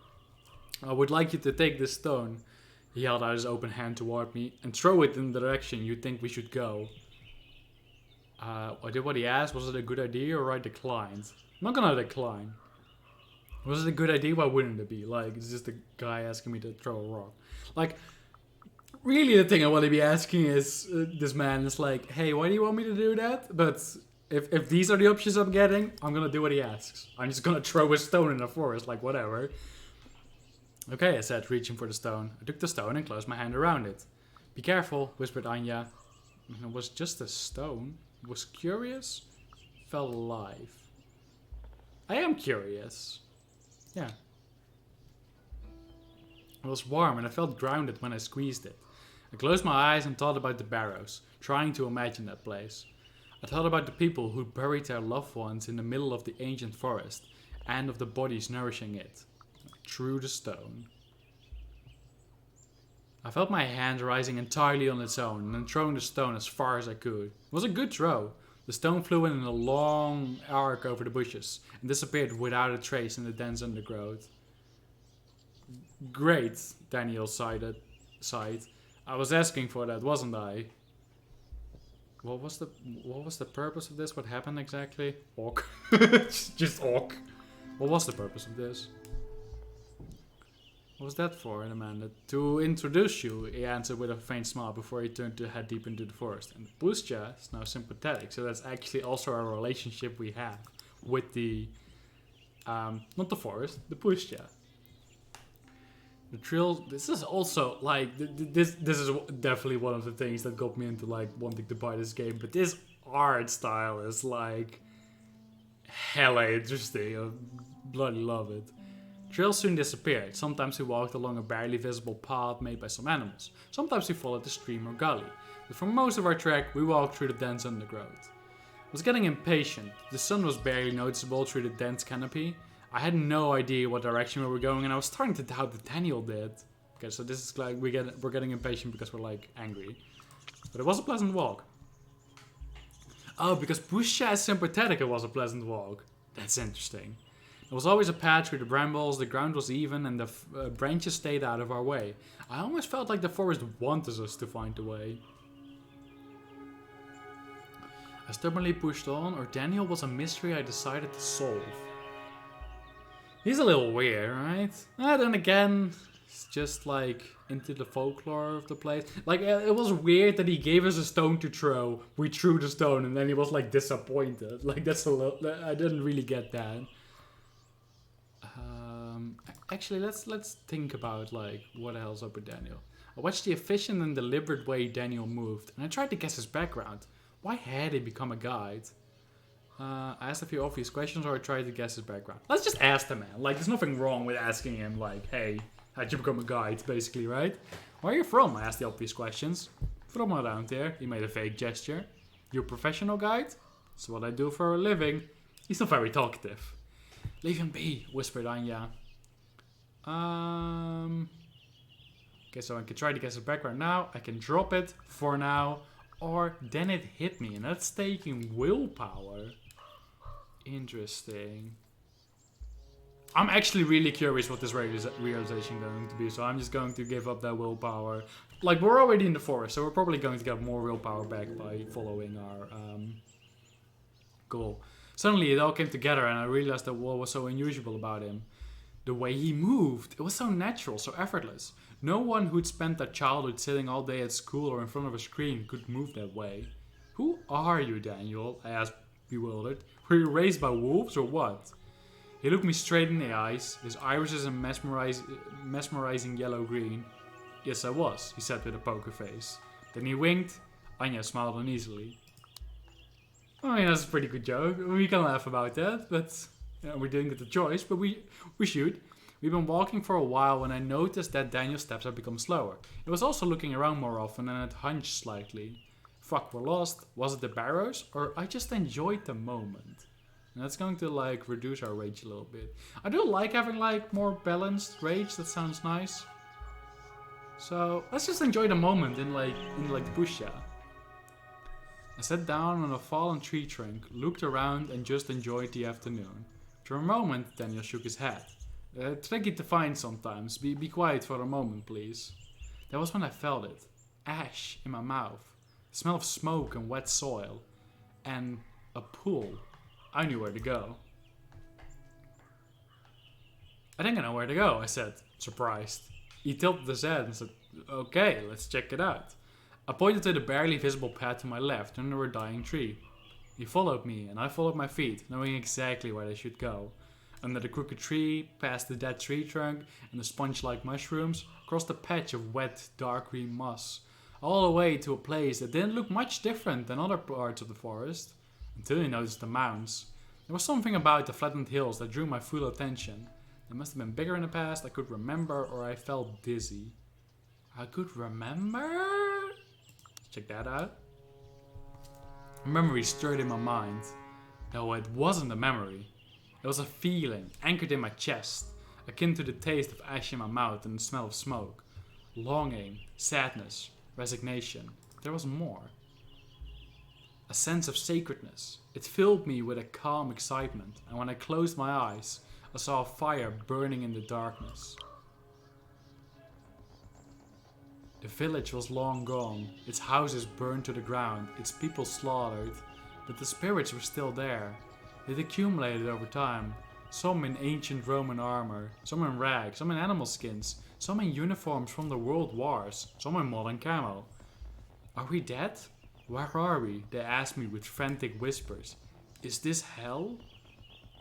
I would like you to take this stone. He held out his open hand toward me and throw it in the direction you think we should go. I did what he asked. Was it a good idea, or I declined? I'm not gonna decline. Was it a good idea? Why wouldn't it be? Like, it's just a guy asking me to throw a rock. Like, really the thing I want to be asking is, this man is like, hey, why do you want me to do that? But if these are the options I'm getting, I'm gonna do what he asks. I'm just gonna throw a stone in the forest, like, whatever. Okay, I said, reaching for the stone. I took the stone and closed my hand around it. Be careful, whispered Anya. It was just a stone. It was curious. Felt alive. I am curious. Yeah. It was warm and I felt grounded when I squeezed it. I closed my eyes and thought about the barrows, trying to imagine that place. I thought about the people who buried their loved ones in the middle of the ancient forest, and of the bodies nourishing it. I threw the stone. I felt my hand rising entirely on its own, and then throwing the stone as far as I could. It was a good throw. The stone flew in a long arc over the bushes, and disappeared without a trace in the dense undergrowth. Great, Daniel sighed. I was asking for that, wasn't I? What was the purpose of this? What happened exactly? Orc. Just orc. What was the purpose of this? What was that for, Amanda? To introduce you, he answered with a faint smile before he turned to head deep into the forest. And Pusja is now sympathetic, so that's actually also a relationship we have with the Not the forest, the pushcha. The trail. This is also like this is definitely one of the things that got me into like wanting to buy this game. But this art style is like hella interesting. I bloody love it. Trails soon disappeared. Sometimes we walked along a barely visible path made by some animals. Sometimes we followed the stream or gully. But for most of our trek, we walked through the dense undergrowth. I was getting impatient. The sun was barely noticeable through the dense canopy. I had no idea what direction we were going, and I was starting to doubt that Daniel did. Okay, so this is like we're getting impatient because we're like angry. But it was a pleasant walk. Oh, because Pusha is sympathetic, it was a pleasant walk. That's interesting. There was always a path through the brambles, the ground was even, and the branches stayed out of our way. I almost felt like the forest wanted us to find a way. I stubbornly pushed on, or Daniel was a mystery I decided to solve. He's a little weird, right? Then again, it's just like into the folklore of the place. Like, it was weird that he gave us a stone to throw. We threw the stone and then he was like disappointed. Like, that's a little... I didn't really get that. Actually, let's think about like what the hell's up with Daniel. I watched the efficient and deliberate way Daniel moved, and I tried to guess his background. Why had he become a guide? I asked a few obvious questions, or I tried to guess his background. Let's just ask the man. Like, there's nothing wrong with asking him, like, hey, how'd you become a guide, basically, right? Where are you from? I asked the obvious questions. From around here. He made a vague gesture. You a professional guide? That's what I do for a living. He's not very talkative. Leave him be, whispered Anya. Okay, so I can try to guess his background now. I can drop it for now. Or then it hit me, and that's taking willpower. Interesting. I'm actually really curious what this realization is going to be, so I'm just going to give up that willpower. Like, we're already in the forest, so we're probably going to get more willpower back by following our goal. Suddenly it all came together, and I realized that what was so unusual about him. The way he moved, it was so natural, so effortless. No one who'd spent their childhood sitting all day at school or in front of a screen could move that way. Who are you, Daniel? I asked, bewildered. Were you raised by wolves or what? He looked me straight in the eyes, his irises a mesmerizing yellow-green. Yes, I was, he said with a poker face. Then he winked. Anya smiled uneasily. I mean, that's a pretty good joke. We can laugh about that, but we didn't get the choice, but we should. We've been walking for a while when I noticed that Daniel's steps had become slower. He was also looking around more often and had hunched slightly. Fuck, we're lost. Was it the barrows? Or I just enjoyed the moment. And that's going to like reduce our rage a little bit. I do like having like more balanced rage. That sounds nice. So let's just enjoy the moment in like the pusha. I sat down on a fallen tree trunk, looked around and just enjoyed the afternoon. For a moment, Daniel shook his head. Tricky to find sometimes. Be quiet for a moment, please. That was when I felt it. Ash in my mouth. The smell of smoke and wet soil. And a pool. I knew where to go. I think I know where to go, I said, surprised. He tilted his head and said, okay, let's check it out. I pointed to the barely visible path to my left under a dying tree. He followed me and I followed my feet, knowing exactly where they should go. Under the crooked tree, past the dead tree trunk and the sponge-like mushrooms, across the patch of wet, dark green moss, all the way to a place that didn't look much different than other parts of the forest, until you noticed the mounds. There was something about the flattened hills that drew my full attention. They must have been bigger in the past, I could remember, or I felt dizzy. I could remember? Check that out. A memory stirred in my mind. No, it wasn't a memory. It was a feeling, anchored in my chest, akin to the taste of ash in my mouth and the smell of smoke. Longing, sadness, resignation. There was more. A sense of sacredness. It filled me with a calm excitement, and when I closed my eyes, I saw a fire burning in the darkness. The village was long gone, its houses burned to the ground, its people slaughtered, but the spirits were still there. It accumulated over time, some in ancient Roman armor, some in rags, some in animal skins, some in uniforms from the world wars, some in modern camo. Are we dead? Where are we? They asked me with frantic whispers. Is this hell?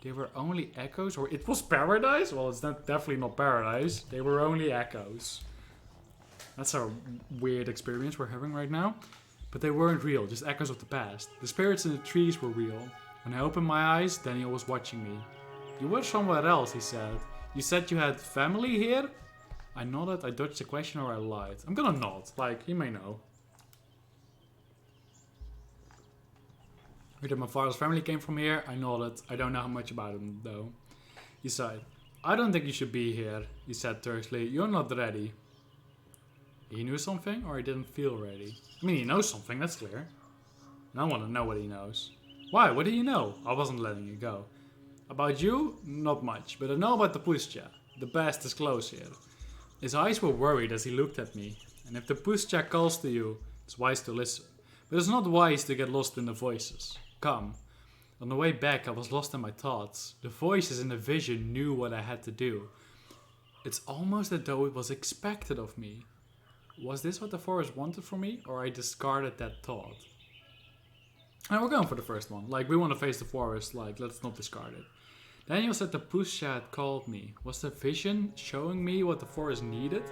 They were only echoes, or it was paradise? Well, it's definitely not paradise. They were only echoes. That's a weird experience we're having right now. But they weren't real, just echoes of the past. The spirits in the trees were real. When I opened my eyes, Daniel was watching me. You were somewhere else, he said. You said you had family here? I nodded, I dodged the question, or I lied. I'm gonna nod, like, he may know. Heard that my father's family came from here. I nodded. I don't know how much about him, though. He sighed. I don't think you should be here, he said tersely. You're not ready. He knew something, or he didn't feel ready? I mean, he knows something, that's clear. And I want to know what he knows. Why? What do you know? I wasn't letting you go. About you? Not much, but I know about the Puscha. The best is close here. His eyes were worried as he looked at me. And if the Puscha calls to you, it's wise to listen. But it's not wise to get lost in the voices. Come. On the way back, I was lost in my thoughts. The voices in the vision knew what I had to do. It's almost as though it was expected of me. Was this what the forest wanted from me, or I discarded that thought? And we're going for the first one. Like, we want to face the forest, like, let's not discard it. Daniel said the Pusha had called me. Was the vision showing me what the forest needed?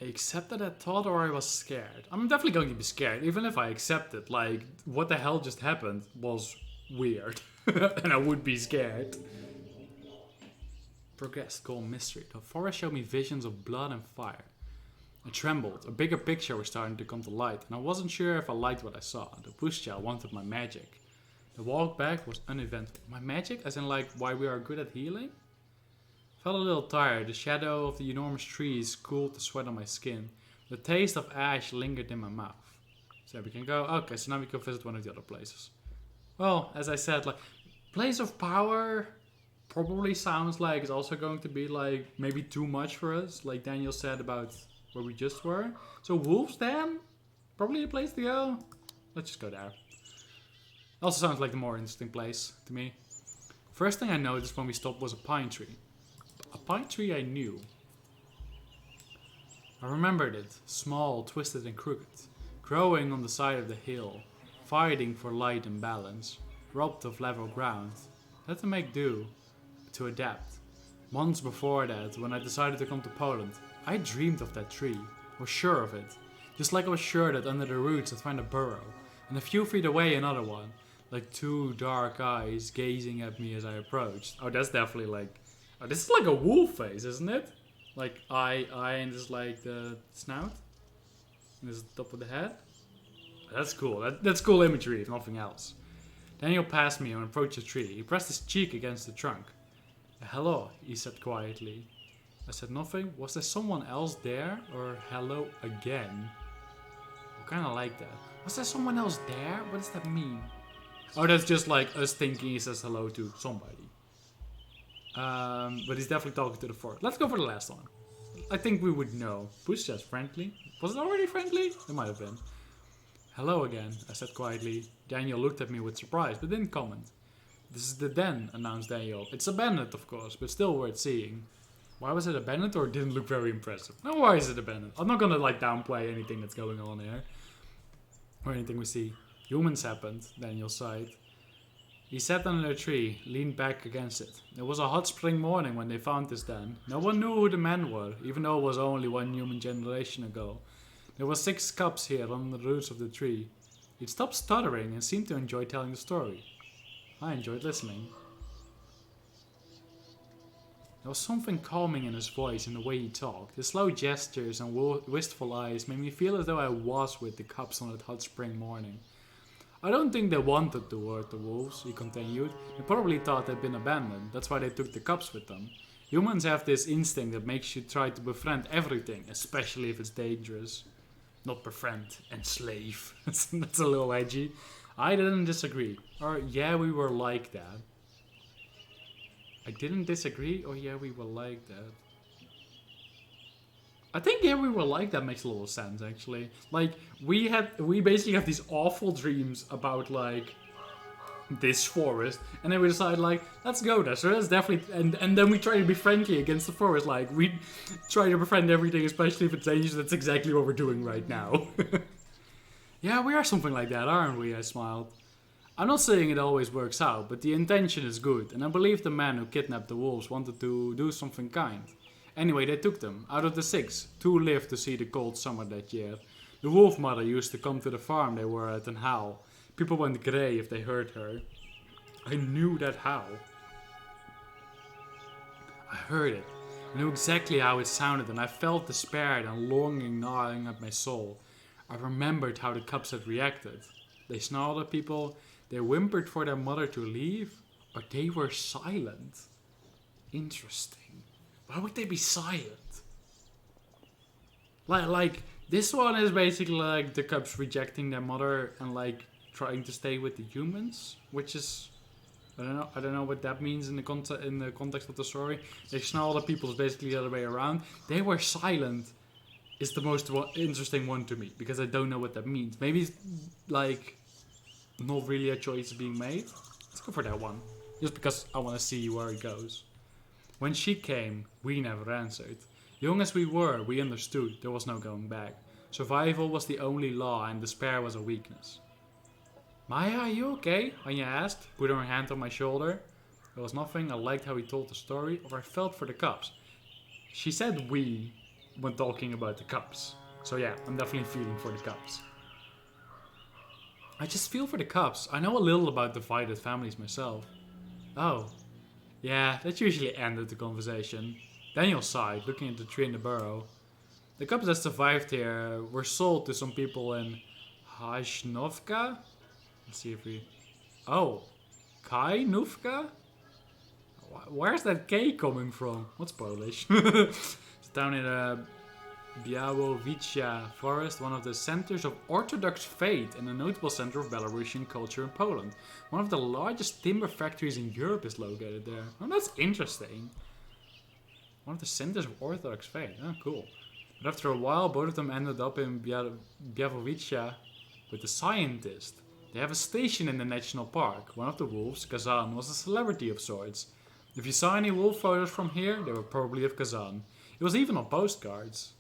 I accepted that thought, or I was scared. I'm definitely going to be scared, even if I accept it. Like, what the hell just happened was weird. And I would be scared. Progressed, goal mystery. The forest showed me visions of blood and fire. I trembled. A bigger picture was starting to come to light, and I wasn't sure if I liked what I saw. The Pusha wanted my magic. The walk back was uneventful. My magic? As in, like, why we are good at healing? Felt a little tired. The shadow of the enormous trees cooled the sweat on my skin. The taste of ash lingered in my mouth. So we can go. Okay, so now we can visit one of the other places. Well, as I said, like, place of power probably sounds like it's also going to be like maybe too much for us, like Daniel said about where we just were. So Wolf's Den, probably a place to go. Let's just go there. Also sounds like the more interesting place to me. First thing I noticed when we stopped was a pine tree. A pine tree I knew. I remembered it, small, twisted and crooked, growing on the side of the hill, fighting for light and balance, robbed of level ground. Had to make do. To adapt. Months before that, when I decided to come to Poland, I dreamed of that tree, was sure of it. Just like I was sure that under the roots I'd find a burrow, and a few feet away another one, like two dark eyes gazing at me as I approached. Oh, that's definitely like, oh, this is like a wolf face, isn't it? Like eye, and this is like the snout, and this is the top of the head. That's cool. That's cool imagery, if nothing else. Daniel passed me and approached the tree. He pressed his cheek against the trunk. Hello, he said quietly. I said nothing. Was there someone else there? Or hello again? I kind of like that. Was there someone else there? What does that mean? Oh, that's just like us thinking he says hello to somebody. But he's definitely talking to the forest. Let's go for the last one. I think we would know. Push says friendly. Was it already friendly? It might have been. Hello again, I said quietly. Daniel looked at me with surprise, but didn't comment. This is the den, announced Daniel. It's abandoned, of course, but still worth seeing. Why was it abandoned, or it didn't look very impressive? No, why is it abandoned? I'm not gonna like downplay anything that's going on here. Or anything we see. Humans happened, Daniel sighed. He sat under a tree, leaned back against it. It was a hot spring morning when they found this den. No one knew who the men were, even though it was only one human generation ago. There were 6 cups here on the roots of the tree. He'd stopped stuttering and seemed to enjoy telling the story. I enjoyed listening. There was something calming in his voice and the way he talked. His slow gestures and wistful eyes made me feel as though I was with the cubs on that hot spring morning. I don't think they wanted to hurt the wolves, he continued. They probably thought they'd been abandoned. That's why they took the cubs with them. Humans have this instinct that makes you try to befriend everything, especially if it's dangerous. Not befriend, enslave. That's a little edgy. I didn't disagree. Or, yeah, we were like that. I didn't disagree, or yeah, we were like that. I think yeah, we were like that makes a little sense, actually. Like, we basically have these awful dreams about, like, this forest, and then we decide, like, let's go there. So that's definitely, and then we try to be friendly against the forest. Like, we try to befriend everything, especially if it's dangerous. That's exactly what we're doing right now. Yeah, we are something like that, aren't we? I smiled. I'm not saying it always works out, but the intention is good, and I believe the man who kidnapped the wolves wanted to do something kind. Anyway, they took them. Out of the 6, 2 lived to see the cold summer that year. The wolf mother used to come to the farm they were at and howl. People went grey if they heard her. I knew that howl. I heard it. I knew exactly how it sounded, and I felt despair and longing gnawing at my soul. I remembered how the cubs had reacted. They snarled at people, they whimpered for their mother to leave, or they were silent. Interesting. Why would they be silent? Like this one is basically like the cubs rejecting their mother and like trying to stay with the humans, which is I don't know what that means in the context of the story. They snarled at people is basically the other way around. They were silent is the most interesting one to me because I don't know what that means. Maybe it's like not really a choice being made. Let's go for that one, just because I want to see where it goes. When she came, we never answered. Young as we were, we understood there was no going back. Survival was the only law and despair was a weakness. Maya, are you okay? Anya asked, putting her hand on my shoulder. There was nothing. I liked how he told the story, or I felt for the cubs. She said we when talking about the cubs. So yeah, I'm definitely feeling for the cubs. I just feel for the cubs. I know a little about divided families myself. Oh. Yeah, that usually ended the conversation. Daniel sighed, looking at the tree in the burrow. The cubs that survived here were sold to some people in Hajnovka? Let's see if we... Oh. Kajnówka? Where's that K coming from? What's Polish? It's down in the Białowice forest, one of the centers of Orthodox faith and a notable center of Belarusian culture in Poland. One of the largest timber factories in Europe is located there. Oh, that's interesting. One of the centers of Orthodox faith. Oh, cool. But after a while, both of them ended up in Białowice with a scientist. They have a station in the national park. One of the wolves, Kazan, was a celebrity of sorts. If you saw any wolf photos from here, they were probably of Kazan. It was even on postcards.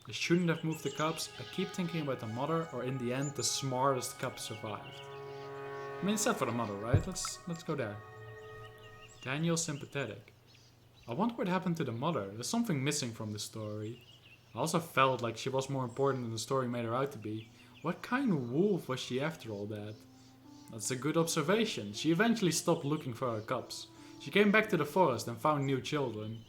They shouldn't have moved the cubs. I keep thinking about the mother, or in the end, the smartest cub survived. I mean, it's sad for the mother, right? Let's go there. Daniel's sympathetic. I wonder what happened to the mother. There's something missing from the story. I also felt like she was more important than the story made her out to be. What kind of wolf was she after all that? That's a good observation. She eventually stopped looking for her cubs. She came back to the forest and found new children.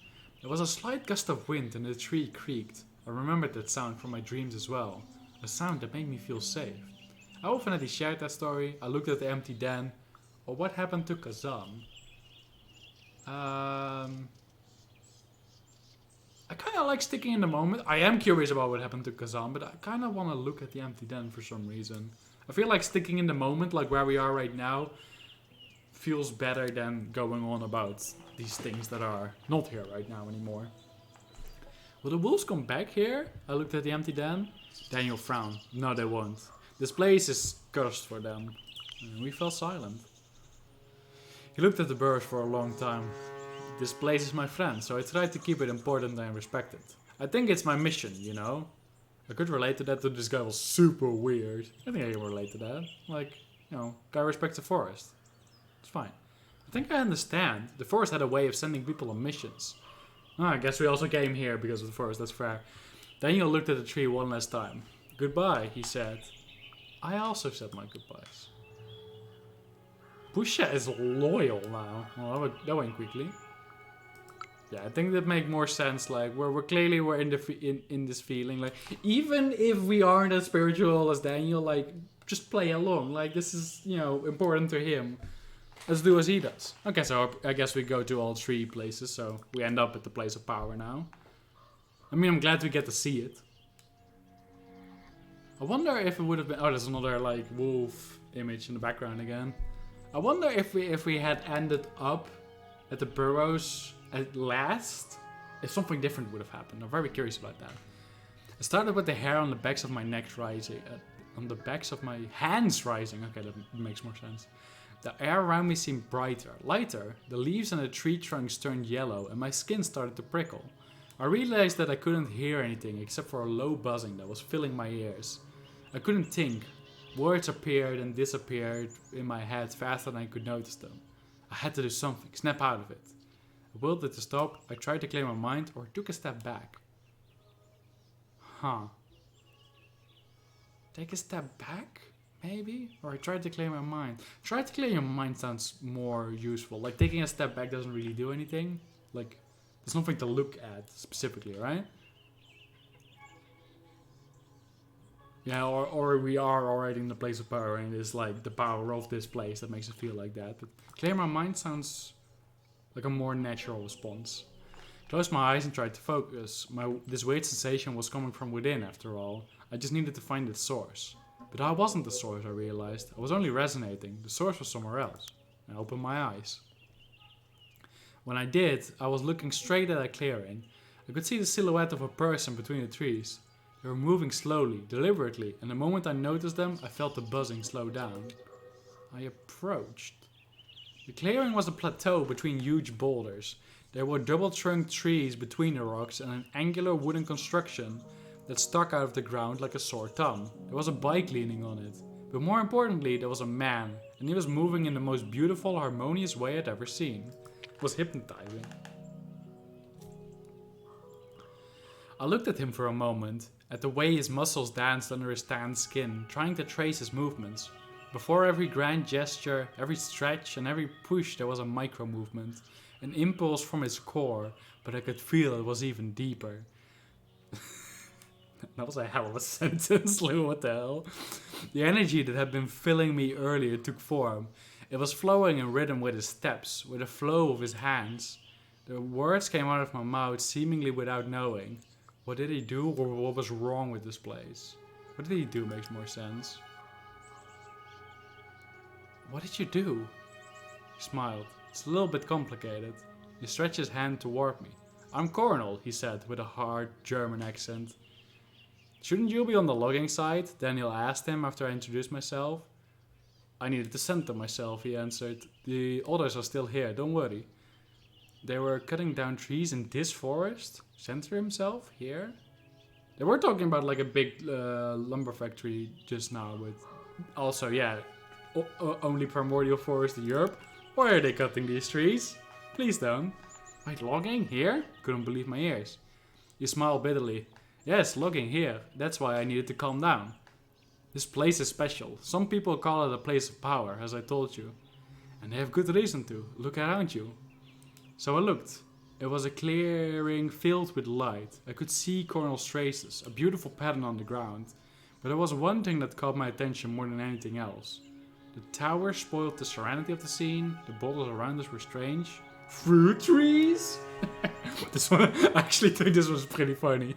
There was a slight gust of wind and the tree creaked. I remembered that sound from my dreams as well. A sound that made me feel safe. How often had he shared that story? I looked at the empty den. Or what happened to Kazan? I kind of like sticking in the moment. I am curious about what happened to Kazan, but I kind of want to look at the empty den for some reason. I feel like sticking in the moment, like where we are right now, feels better than going on about these things that are not here right now anymore. Will the wolves come back here? I looked at the empty den. Daniel frowned. No, they won't. This place is cursed for them. And we fell silent. He looked at the birds for a long time. This place is my friend, so I tried to keep it important and respected. I think it's my mission, you know? I could relate to that, this guy was super weird. I think I can relate to that. Like, you know, guy respects the forest. It's fine. I think I understand. The forest had a way of sending people on missions. Oh, I guess we also came here because of the forest, that's fair. Daniel looked at the tree one last time. Goodbye, he said. I also said my goodbyes. Pusha is loyal now. Well, that went quickly. Yeah, I think that makes more sense. Like we're clearly in this feeling. Like even if we aren't as spiritual as Daniel, like just play along. Like this is important to him. Let's do as he does. Okay, so I guess we go to all 3 places. So we end up at the place of power now. I mean, I'm glad we get to see it. I wonder if it would have been. Oh, there's another like wolf image in the background again. I wonder if we had ended up at the burrows at last, if something different would have happened. I'm very curious about that. I started with the hair on the backs of my neck rising, on the backs of my hands rising. Okay, that makes more sense. The air around me seemed brighter, lighter. The leaves and the tree trunks turned yellow, and my skin started to prickle. I realized that I couldn't hear anything except for a low buzzing that was filling my ears. I couldn't think. Words appeared and disappeared in my head faster than I could notice them. I had to do something, snap out of it. I willed it to stop. I tried to clear my mind or took a step back. Huh. Take a step back? Maybe? Or I tried to clear my mind. Try to clear your mind sounds more useful. Like taking a step back doesn't really do anything. Like, there's nothing to look at specifically, right? Yeah, or we are already in the place of power and it's like the power of this place that makes it feel like that. But clear my mind sounds like a more natural response. Closed my eyes and tried to focus. This weird sensation was coming from within after all. I just needed to find its source. But I wasn't the source, I realized. I was only resonating. The source was somewhere else. I opened my eyes. When I did, I was looking straight at a clearing. I could see the silhouette of a person between the trees. They were moving slowly, deliberately, and the moment I noticed them, I felt the buzzing slow down. I approached. The clearing was a plateau between huge boulders. There were double-trunked trees between the rocks and an angular wooden construction that stuck out of the ground like a sore thumb. There was a bike leaning on it. But more importantly, there was a man, and he was moving in the most beautiful, harmonious way I'd ever seen. It was hypnotizing. I looked at him for a moment, at the way his muscles danced under his tanned skin, trying to trace his movements. Before every grand gesture, every stretch, and every push there was a micro-movement. An impulse from his core, but I could feel it was even deeper. That was a hell of a sentence, Lou, what the hell? The energy that had been filling me earlier took form. It was flowing in rhythm with his steps, with the flow of his hands. The words came out of my mouth seemingly without knowing. What did he do, or what was wrong with this place? What did he do makes more sense. What did you do? He smiled. It's a little bit complicated. He stretched his hand toward me. I'm Colonel, he said with a hard German accent. Shouldn't you be on the logging side? Daniel asked him after I introduced myself. I needed to center myself, he answered. The others are still here, don't worry. They were cutting down trees in this forest? Center himself? Here? They were talking about like a big lumber factory just now, but also, yeah, only primordial forest in Europe. Why are they cutting these trees? Please don't. Wait, logging? Here? Couldn't believe my ears. He smiled bitterly. Yes, logging here. That's why I needed to calm down. This place is special. Some people call it a place of power, as I told you. And they have good reason to. Look around you. So I looked. It was a clearing filled with light. I could see Colonel's traces, a beautiful pattern on the ground. But there was one thing that caught my attention more than anything else. The tower spoiled the serenity of the scene. The boulders around us were strange. Fruit trees? This one, I actually think this was pretty funny.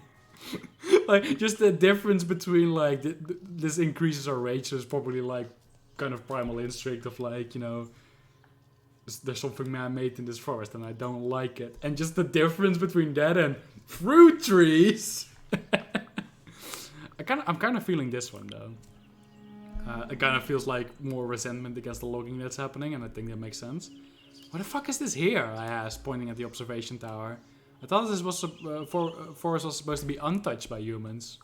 Like, just the difference between, like, this increases our rage, so it's probably, like, kind of primal instinct of, like, you know, there's something man-made in this forest and I don't like it. And just the difference between that and fruit trees. I'm kind of feeling this one, though. It kind of feels like more resentment against the logging that's happening, and I think that makes sense. What the fuck is this here? I asked, pointing at the observation tower. I thought this was forest was supposed to be untouched by humans.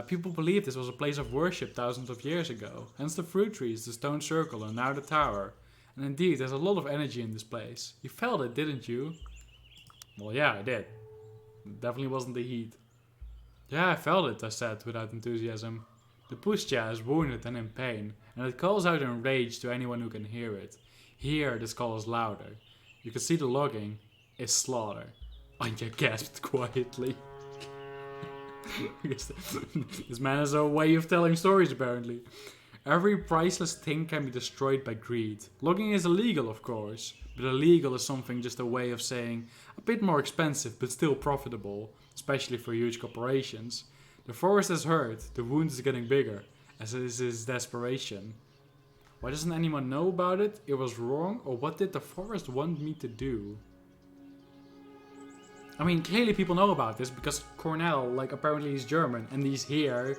People believed this was a place of worship thousands of years ago. Hence the fruit trees, the stone circle, and now the tower. And indeed, there's a lot of energy in this place. You felt it, didn't you? Well, yeah, I did. It definitely wasn't the heat. Yeah, I felt it, I said, without enthusiasm. The pushcha is wounded and in pain, and it calls out in rage to anyone who can hear it. Here, this call is louder. You can see the logging is slaughter. Anya gasped quietly. I guess this man has a way of telling stories, apparently. Every priceless thing can be destroyed by greed. Logging is illegal, of course, but illegal is something just a way of saying a bit more expensive but still profitable, especially for huge corporations. The forest is hurt, the wound is getting bigger, as is his desperation. Why doesn't anyone know about it? It was wrong, or what did the forest want me to do? I mean, clearly people know about this because Cornell, like, apparently he's German and he's here.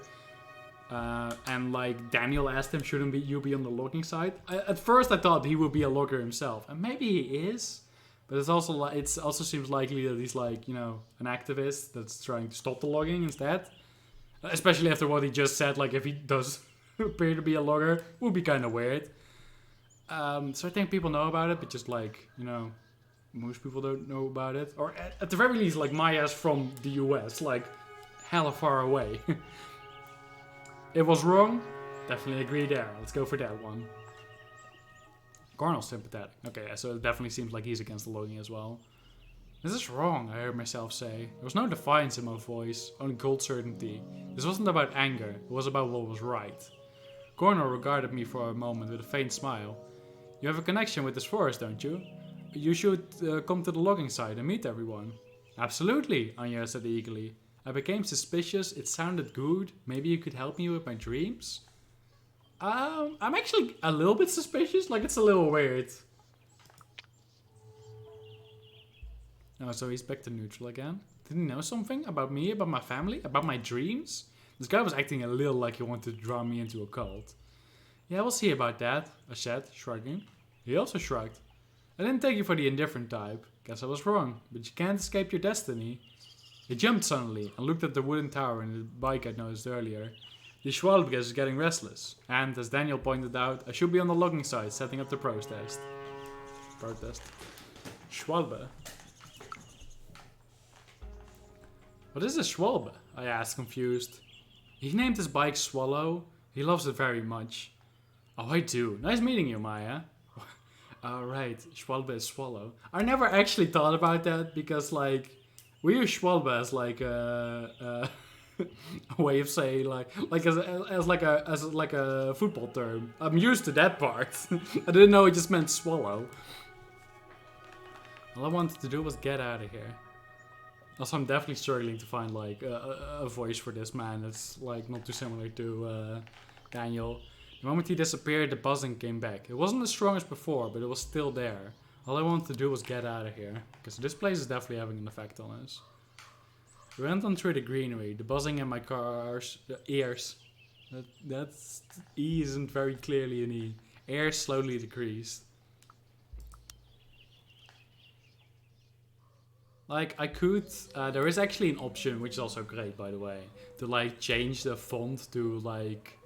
And like Daniel asked him, shouldn't you be on the logging side? At first I thought he would be a logger himself, and maybe he is, but it's also like it also seems likely that he's like, you know, an activist that's trying to stop the logging instead. Especially after what he just said, like if he does appear to be a logger would be kind of weird. So I think people know about it, but just like, you know, most people don't know about it. Or at the very least, like, Maya's from the US, like, hella far away. It was wrong. Definitely agree there. Let's go for that one. Cornell's sympathetic. Okay, so it definitely seems like he's against the logging as well. This is wrong, I heard myself say. There was no defiance in my voice, only cold certainty. This wasn't about anger, it was about what was right. Cornell regarded me for a moment with a faint smile. You have a connection with this forest, don't you? You should come to the logging site and meet everyone. Absolutely, Anya said eagerly. I became suspicious, it sounded good. Maybe you could help me with my dreams? I'm actually a little bit suspicious, like it's a little weird. Oh, so he's back to neutral again. Did he know something about me, about my family, about my dreams? This guy was acting a little like he wanted to draw me into a cult. Yeah, we'll see about that, I said, shrugging. He also shrugged. I didn't take you for the indifferent type. Guess I was wrong, but you can't escape your destiny. He jumped suddenly and looked at the wooden tower and the bike I'd noticed earlier. The Schwalbe is getting restless, and as Daniel pointed out, I should be on the logging site setting up the protest. Schwalbe? What is a Schwalbe? I asked, confused. He named his bike Swallow. He loves it very much. Oh, I do. Nice meeting you, Maya. Right, Schwalbe is swallow. I never actually thought about that because, like, we use Schwalbe as like a way of saying as like a football term. I'm used to that part. I didn't know it just meant swallow. All I wanted to do was get out of here. Also, I'm definitely struggling to find like a voice for this man that's like not too similar to Daniel. The moment he disappeared, the buzzing came back. It wasn't as strong as before, but it was still there. All I wanted to do was get out of here, because this place is definitely having an effect on us. We went on through the greenery, the buzzing in my car's ears. That's E isn't very clearly an E. Air slowly decreased. Like, I could, there is actually an option, which is also great by the way, to like change the font to like,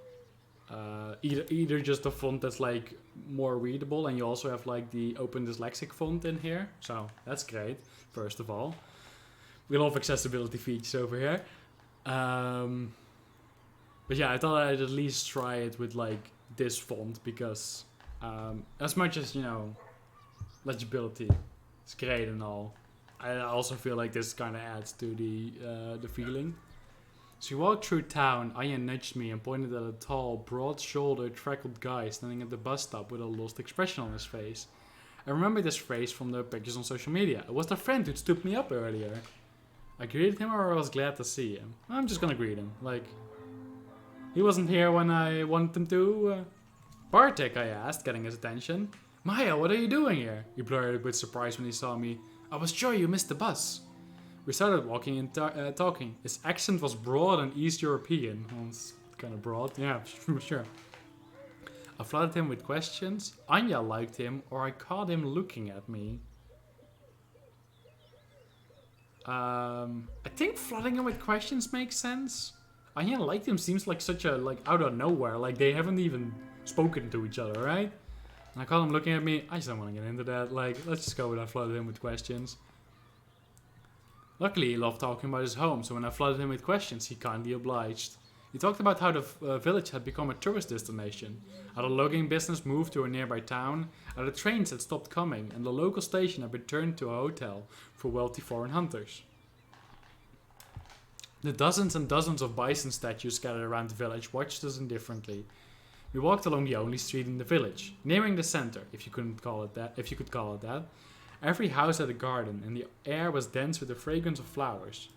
either just a font that's like more readable, and you also have like the open dyslexic font in here, so that's great. First of all, we love accessibility features over here. But yeah, I thought I'd at least try it with like this font because as much as, you know, legibility is great and all, I also feel like this kind of adds to the feeling. As we walked through town, Aya nudged me and pointed at a tall, broad-shouldered, freckled guy standing at the bus stop with a lost expression on his face. I remember this phrase from the pictures on social media. It was the friend who'd stood me up earlier. I greeted him, or I was glad to see him. I'm just gonna greet him. Like, he wasn't here when I wanted him to. Bartek, I asked, getting his attention. Maya, what are you doing here? He blurted with surprise when he saw me. I was sure you missed the bus. We started walking and talking. His accent was broad and East European. Well, it's kind of broad. Yeah, sure. I flooded him with questions. Anya liked him, or I caught him looking at me. I think flooding him with questions makes sense. Anya liked him seems like such a, like, out of nowhere. Like, they haven't even spoken to each other, right? And I caught him looking at me. I just don't want to get into that. Like, let's just go with I flooded him with questions. Luckily, he loved talking about his home, so when I flooded him with questions, he kindly obliged. He talked about how the village had become a tourist destination, how the logging business moved to a nearby town, how the trains had stopped coming, and the local station had been turned to a hotel for wealthy foreign hunters. The dozens and dozens of bison statues scattered around the village watched us indifferently. We walked along the only street in the village, nearing the center, if you could call it that. Every house had a garden, and the air was dense with the fragrance of flowers.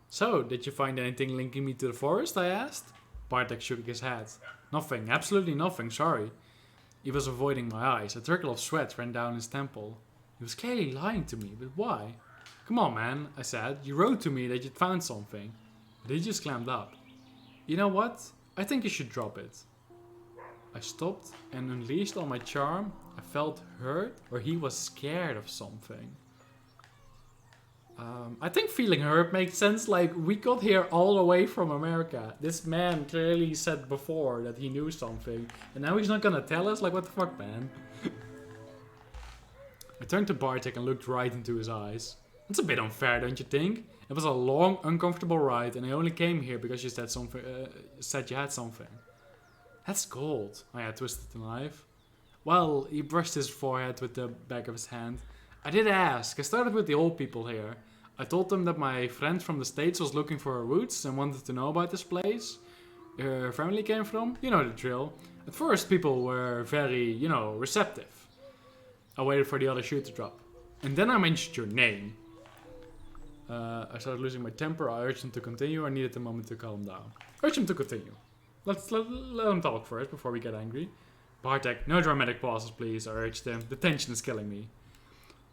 So, did you find anything linking me to the forest? I asked. Bartek shook his head. Nothing, absolutely nothing, sorry. He was avoiding my eyes. A trickle of sweat ran down his temple. He was clearly lying to me, but why? Come on, man, I said. You wrote to me that you'd found something. But he just clammed up. You know what? I think you should drop it. I stopped and unleashed all my charm. I felt hurt, or he was scared of something. I think feeling hurt makes sense. Like, we got here all the way from America. This man clearly said before that he knew something. And now he's not gonna tell us? Like, what the fuck, man? I turned to Bartek and looked right into his eyes. It's a bit unfair, don't you think? It was a long, uncomfortable ride, and I only came here because you said something. Said you had something. That's gold. I had twisted the knife. Well, he brushed his forehead with the back of his hand. I did ask. I started with the old people here. I told them that my friend from the States was looking for her roots and wanted to know about this place. Her family came from. You know the drill. At first, people were very, receptive. I waited for the other shoe to drop. And then I mentioned your name. I started losing my temper. I urged him to continue. I needed a moment to calm down. Urge him to continue. Let him talk first before we get angry. Bartek, no dramatic pauses, please, I urged him. The tension is killing me.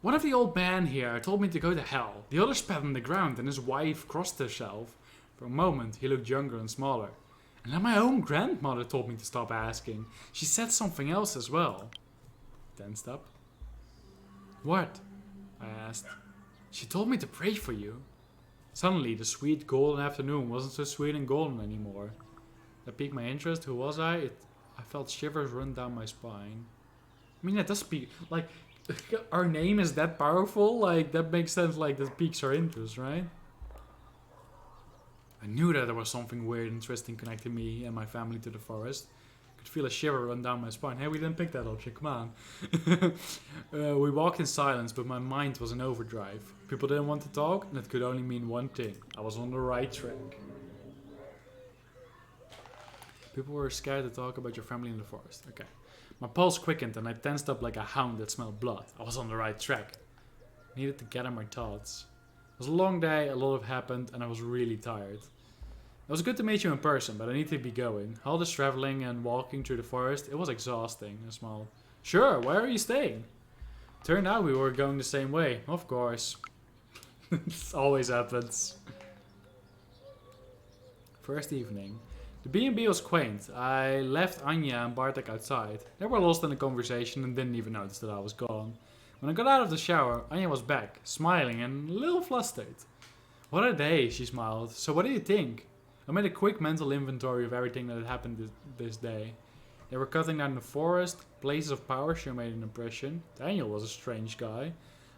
One of the old men here told me to go to hell. The other spat on the ground and his wife crossed herself. For a moment, he looked younger and smaller. And then my own grandmother told me to stop asking. She said something else as well. Tensed up. What? I asked. She told me to pray for you. Suddenly, the sweet golden afternoon wasn't so sweet and golden anymore. That piqued my interest. Who was I? I felt shivers run down my spine. I mean, that does pique... Like, our name is that powerful? Like, that makes sense. Like, that piques our interest, right? I knew that there was something weird and interesting connecting me and my family to the forest. I could feel a shiver run down my spine. Hey, we didn't pick that up, shit. Come on. We walked in silence, but my mind was in overdrive. People didn't want to talk, and it could only mean one thing. I was on the right track. People were scared to talk about your family in the forest. Okay. My pulse quickened and I tensed up like a hound that smelled blood. I was on the right track. I needed to gather my thoughts. It was a long day, a lot happened, and I was really tired. It was good to meet you in person, but I need to be going. All this traveling and walking through the forest, it was exhausting. I smiled. Sure, where are you staying? Turned out we were going the same way. Of course. It always happens. First evening. The B&B was quaint. I left Anya and Bartek outside. They were lost in the conversation and didn't even notice that I was gone. When I got out of the shower, Anya was back, smiling and a little flustered. What a day, she smiled. So what do you think? I made a quick mental inventory of everything that had happened this day. They were cutting down the forest, places of power sure made an impression. Daniel was a strange guy.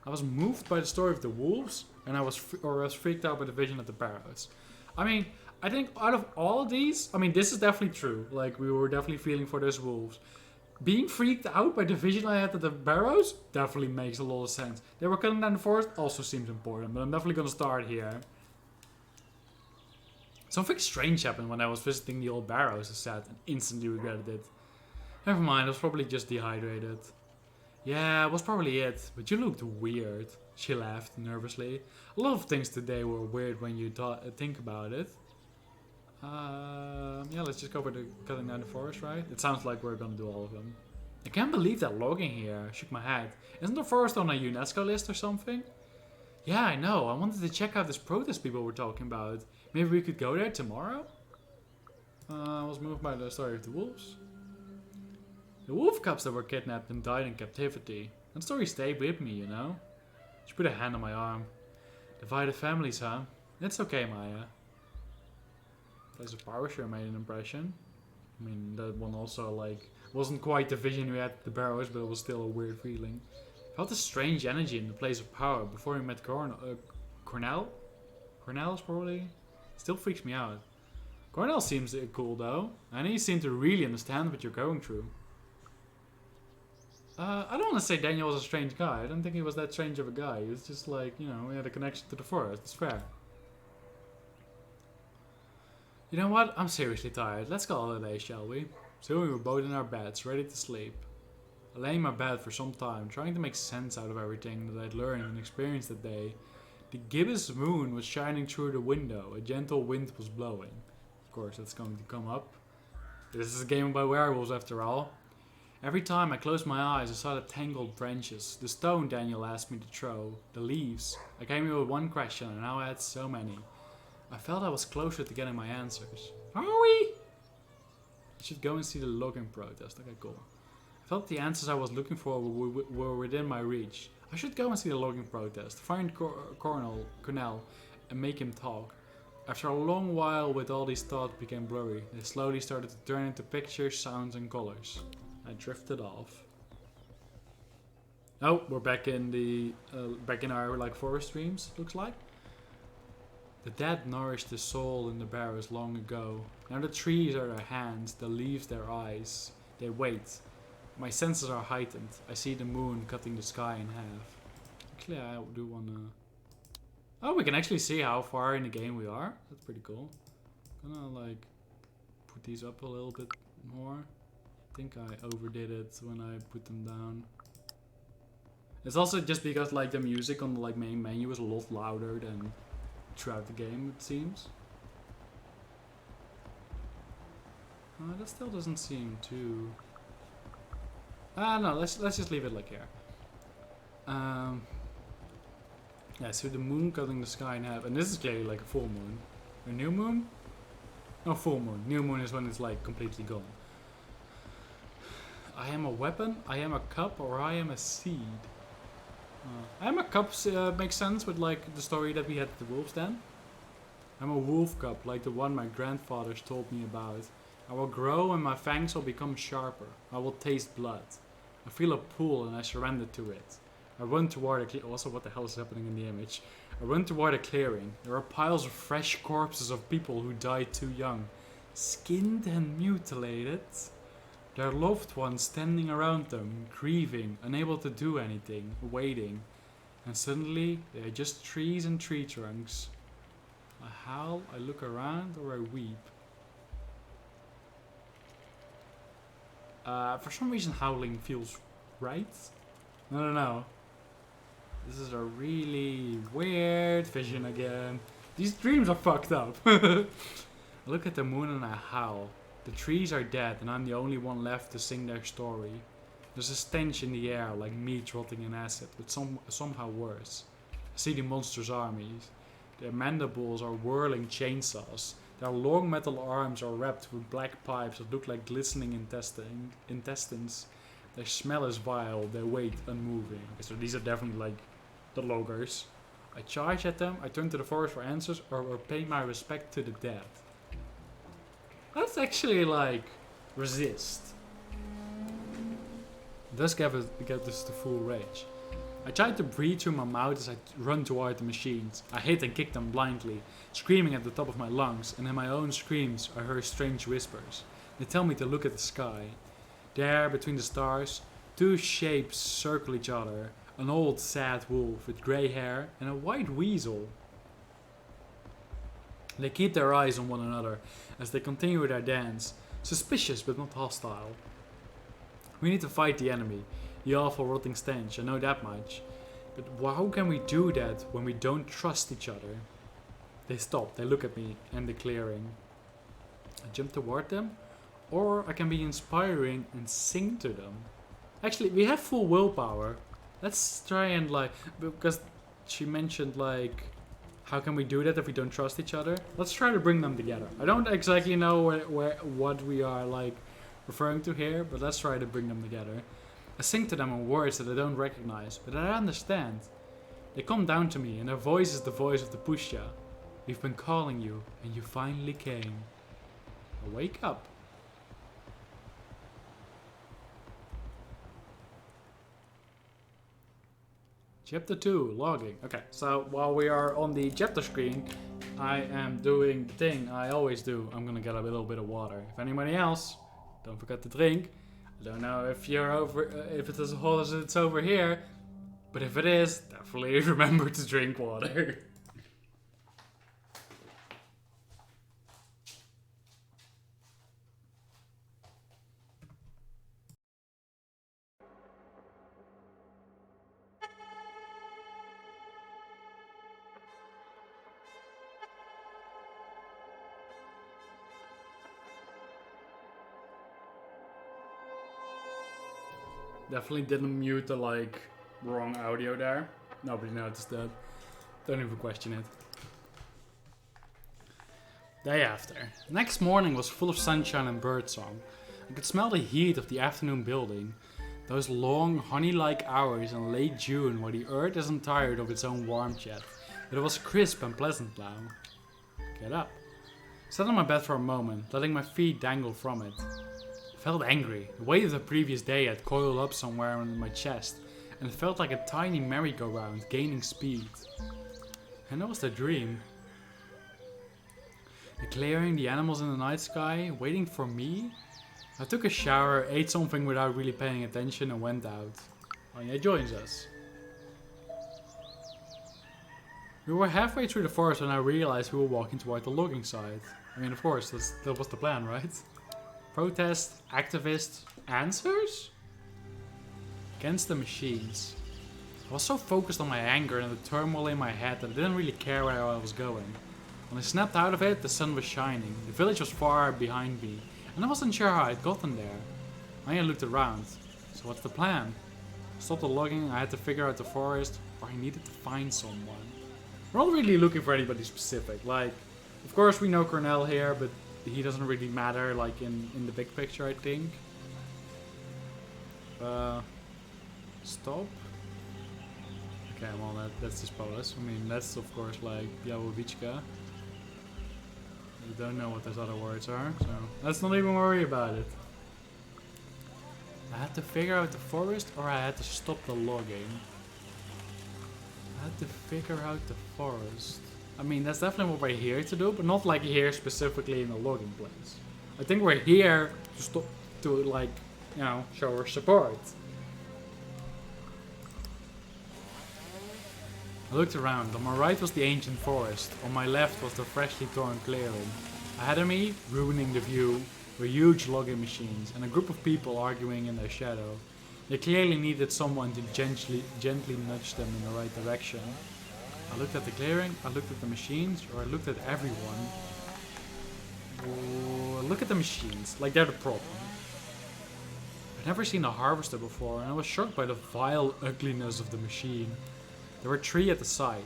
I was moved by the story of the wolves, and I was freaked out by the vision of the barrows. I mean, I think out of all of these, I mean, this is definitely true. Like, we were definitely feeling for those wolves. Being freaked out by the vision I had of the barrows definitely makes a lot of sense. They were cutting down the forest, also seems important, but I'm definitely going to start here. Something strange happened when I was visiting the old barrows, I said, and instantly regretted it. Never mind, I was probably just dehydrated. Yeah, it was probably it, but you looked weird. She laughed nervously. A lot of things today were weird when you think about it. Yeah, let's just go for the cutting down the forest, right? It sounds like we're gonna do all of them. I can't believe that logging here. I shook my head. Isn't the forest on a UNESCO list or something? Yeah, I know. I wanted to check out this protest people were talking about. Maybe we could go there tomorrow? I was moved by the story of the wolves. The wolf cubs that were kidnapped and died in captivity. That story stayed with me, you know? She put a hand on my arm. Divided families, huh? It's okay, Maya. Place of power sure made an impression. I mean, that one also, like, wasn't quite the vision we had at the barrows, but it was still a weird feeling. Felt a strange energy in the place of power before we met Cornell? Cornell's probably? Still freaks me out. Cornell seems cool though, and he seemed to really understand what you're going through. I don't want to say Daniel was a strange guy. I don't think he was that strange of a guy. He was just like, you know, he had a connection to the forest. It's fair. You know what? I'm seriously tired. Let's call it a day, shall we? Soon we were both in our beds, ready to sleep. I lay in my bed for some time, trying to make sense out of everything that I'd learned and experienced that day. The gibbous moon was shining through the window. A gentle wind was blowing. Of course, that's going to come up. This is a game about werewolves after all. Every time I closed my eyes, I saw the tangled branches, the stone Daniel asked me to throw, the leaves. I came here with one question and now I had so many. I felt I was closer to getting my answers. Are we? I should go and see the logging protest. Okay, cool. I Felt the answers I was looking for were within my reach. I should go and see the logging protest, find Cornell, and make him talk. After a long while with all these thoughts became blurry, they slowly started to turn into pictures, sounds and colors. I drifted off. Oh, we're back in our like forest dreams, looks like. The dead nourished the soul in the barrows long ago. Now the trees are their hands, the leaves their eyes. They wait. My senses are heightened. I see the moon cutting the sky in half. Actually, I do wanna... Oh, we can actually see how far in the game we are. That's pretty cool. I'm gonna like put these up a little bit more. I think I overdid it when I put them down. It's also just because like the music on the like main menu is a lot louder than throughout the game, it seems. That still doesn't seem too... no, let's just leave it like here. Yeah, so the moon cutting the sky in half, and this is clearly like a full moon. A new moon? No, full moon. New moon is when it's like completely gone. I am a weapon, I am a cup, or I am a seed. I am a cup makes sense with like the story that we had at the wolf's den. I'm a wolf cup, like the one my grandfathers told me about. I will grow and my fangs will become sharper. I will taste blood. I feel a pull and I surrender to it. I run toward a clearing. Also, what the hell is happening in the image? I run toward a clearing. There are piles of fresh corpses of people who died too young. Skinned and mutilated. Their loved ones standing around them, grieving, unable to do anything, waiting. And suddenly, they are just trees and tree trunks. I howl, I look around, or I weep. For some reason, howling feels right. I don't know. This is a really weird vision again. These dreams are fucked up. I look at the moon and I howl. The trees are dead and I'm the only one left to sing their story. There's a stench in the air like meat rotting in acid, but somehow worse. I see the monster's armies. Their mandibles are whirling chainsaws. Their long metal arms are wrapped with black pipes that look like glistening intestines. Their smell is vile, their weight unmoving. Okay, so these are definitely like the loggers. I charge at them, I turn to the forest for answers, or pay my respect to the dead. Let's actually like resist. Thus get us to full rage. I try to breathe through my mouth as I run toward the machines. I hit and kick them blindly, screaming at the top of my lungs, and in my own screams I hear strange whispers. They tell me to look at the sky. There, between the stars, two shapes circle each other. An old sad wolf with grey hair and a white weasel. They keep their eyes on one another as they continue their dance, suspicious but not hostile. We need to fight the enemy, the awful rotting stench, I know that much. But how can we do that when we don't trust each other? They stop, they look at me and the clearing. I jump toward them, or I can be inspiring and sing to them. Actually, we have full willpower. Let's try and like, because she mentioned like, how can we do that if we don't trust each other? Let's try to bring them together. I don't exactly know what we are like referring to here, but let's try to bring them together. I sing to them in words that I don't recognize, but I understand. They come down to me and their voice is the voice of the Pusha. We've been calling you and you finally came. Wake up. Chapter 2, logging. Okay, so while we are on the chapter screen, I am doing the thing I always do. I'm gonna get a little bit of water. If anybody else, don't forget to drink. I don't know if if it's as hot as it's over here, but if it is, definitely remember to drink water. Definitely didn't mute the like wrong audio there. Nobody noticed that. Don't even question it. Day after. Next morning was full of sunshine and birdsong. I could smell the heat of the afternoon building. Those long, honey-like hours in late June where the earth isn't tired of its own warmth yet, but it was crisp and pleasant now. Get up. Sat on my bed for a moment, letting my feet dangle from it. I felt angry. The weight of the previous day had coiled up somewhere in my chest, and it felt like a tiny merry-go-round, gaining speed. And that was the dream. The clearing, the animals in the night sky, waiting for me. I took a shower, ate something without really paying attention, and went out. Anya joins us. We were halfway through the forest when I realized we were walking toward the logging site. I mean, of course, that was the plan, right? Protest, activists, answers? Against the machines. I was so focused on my anger and the turmoil in my head that I didn't really care where I was going. When I snapped out of it, the sun was shining. The village was far behind me, and I wasn't sure how I'd gotten there. Anya looked around. So what's the plan? Stop the logging, I had to figure out the forest, or I needed to find someone. We're not really looking for anybody specific. Like, of course we know Cornell here, but he doesn't really matter, like, in the big picture, I think. Stop? Okay, well, that's just Polish. I mean, that's, of course, like, Białowiczka. I don't know what those other words are, so let's not even worry about it. I had to figure out the forest, or I had to stop the logging. I had to figure out the forest. I mean, that's definitely what we're here to do, but not like here specifically in the logging place. I think we're here to stop, to like, you know, show our support. I looked around. On my right was the ancient forest. On my left was the freshly torn clearing. Ahead of me, ruining the view, were huge logging machines and a group of people arguing in their shadow. They clearly needed someone to gently nudge them in the right direction. I looked at the clearing, I looked at the machines, or I looked at everyone. Oh, look at the machines, like they're the problem. I'd never seen a harvester before, and I was shocked by the vile ugliness of the machine. There were 3 at the side.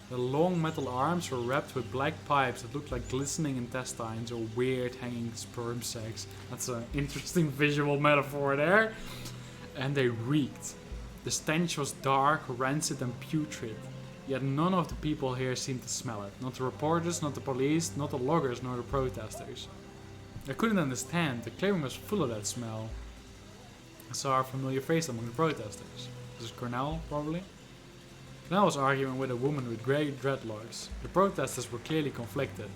Their long metal arms were wrapped with black pipes that looked like glistening intestines or weird hanging sperm sacs. That's an interesting visual metaphor there. And they reeked. The stench was dark, rancid and putrid. Yet none of the people here seemed to smell it. Not the reporters, not the police, not the loggers, nor the protesters. I couldn't understand. The clearing was full of that smell. I saw a familiar face among the protesters. This is Cornell, probably. Cornell was arguing with a woman with grey dreadlocks. The protesters were clearly conflicted.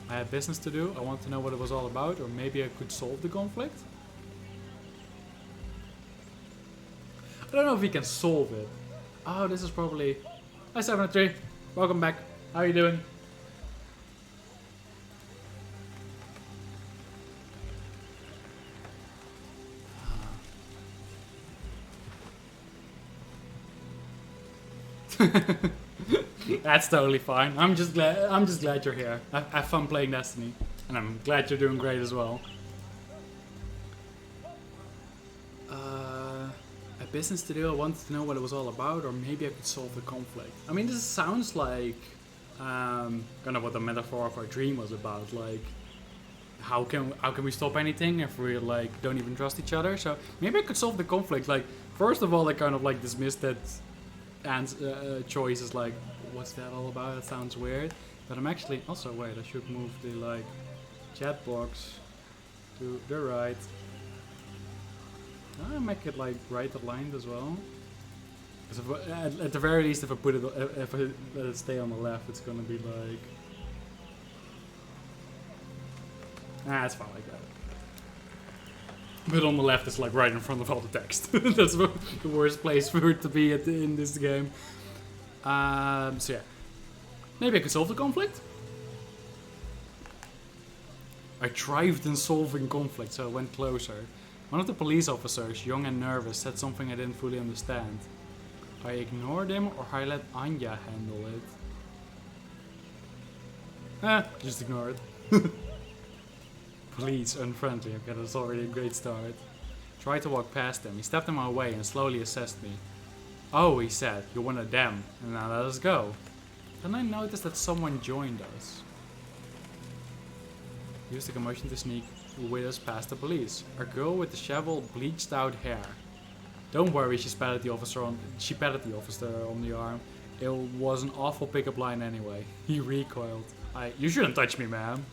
I had business to do. I wanted to know what it was all about, or maybe I could solve the conflict. I don't know if we can solve it. Oh, this is probably... Hi 703, welcome back. How are you doing? That's totally fine. I'm just glad you're here. Have fun playing Destiny, and I'm glad you're doing great as well. Business to do. I wanted to know what it was all about, or maybe I could solve the conflict. I mean, this sounds like kind of what the metaphor of our dream was about. Like, how can we stop anything if we like don't even trust each other? So maybe I could solve the conflict. Like, first of all, I kind of like dismissed that choice is like, what's that all about? That sounds weird. But I'm actually also wait. I should move the like chat box to the right. I make it like right aligned as well. Because at the very least, if I put it, if I let it stay on the left, it's gonna be like, it's fine like that. But on the left, it's like right in front of all the text. That's the worst place for it to be in this game. So yeah, maybe I could solve the conflict. I thrived in solving conflict, so I went closer. One of the police officers, young and nervous, said something I didn't fully understand. I ignored him, or I let Anya handle it. Just ignore it. Police, unfriendly. Okay, that's already a great start. Tried to walk past him. He stepped in my way and slowly assessed me. Oh, he said, you're one of them. And now let us go. Then I noticed that someone joined us. Used the commotion to sneak with us past the police. A girl with disheveled, bleached out hair. Don't worry, she patted the officer on the arm. It was an awful pickup line anyway. He recoiled. You shouldn't touch me, ma'am.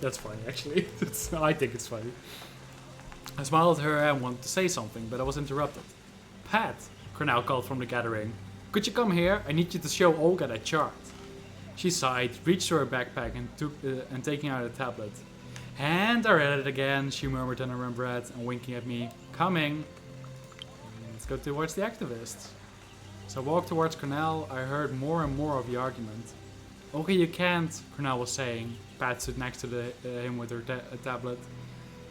That's funny, actually. I think it's funny. I smiled at her and wanted to say something, but I was interrupted. Pat, Cornell called from the gathering. Could you come here? I need you to show Olga that chart. She sighed, reached for her backpack and taking out a tablet. And I read it again, she murmured under her breath and winking at me. Coming. Let's go towards the activists. So I walked towards Cornell. I heard more and more of the argument. Okay, you can't, Cornell was saying. Pat stood next to him with her tablet.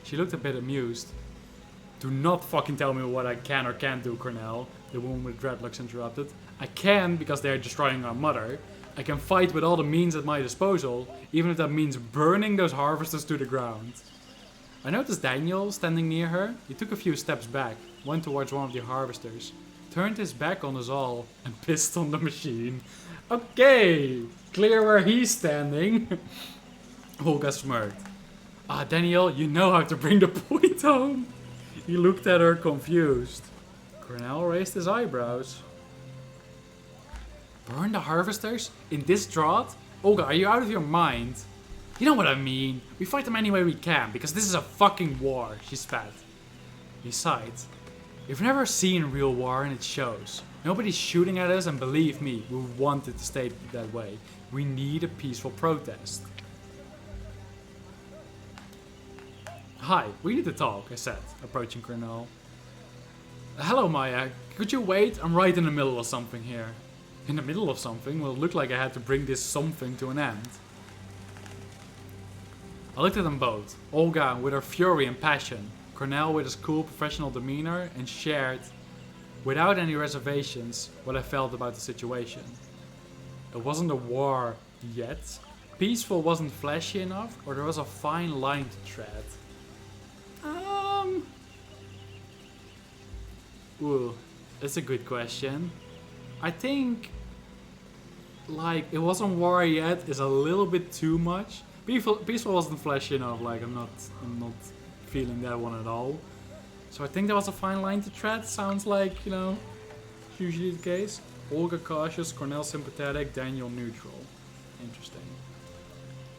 She looked a bit amused. Do not fucking tell me what I can or can't do, Cornell, the woman with dreadlocks interrupted. I can because they are destroying our mother. I can fight with all the means at my disposal, even if that means burning those harvesters to the ground. I noticed Daniel standing near her. He took a few steps back, went towards one of the harvesters, turned his back on us all, and pissed on the machine. Okay, clear where he's standing. Olga smirked. Daniel, you know how to bring the point home. He looked at her confused. Cornell raised his eyebrows. Burn the harvesters? In this drought? Olga, are you out of your mind? You know what I mean. We fight them any way we can, because this is a fucking war, she spat. He sighed. We've never seen real war and it shows. Nobody's shooting at us and believe me, we want it to stay that way. We need a peaceful protest. Hi, we need to talk, I said, approaching Cornell. Hello, Maya. Could you wait? I'm right in the middle of something here. In the middle of something? Well, it looked like I had to bring this something to an end. I looked at them both. Olga with her fury and passion. Cornell with his cool professional demeanor and shared, without any reservations, what I felt about the situation. It wasn't a war yet. Peaceful wasn't flashy enough, or there was a fine line to tread. Ooh, that's a good question. I think, like, it wasn't war yet is a little bit too much. Peaceful wasn't flashy enough. Like, I'm not feeling that one at all. So I think there was a fine line to tread. Sounds like, you know, usually the case. Olga cautious, Cornell sympathetic, Daniel neutral. Interesting.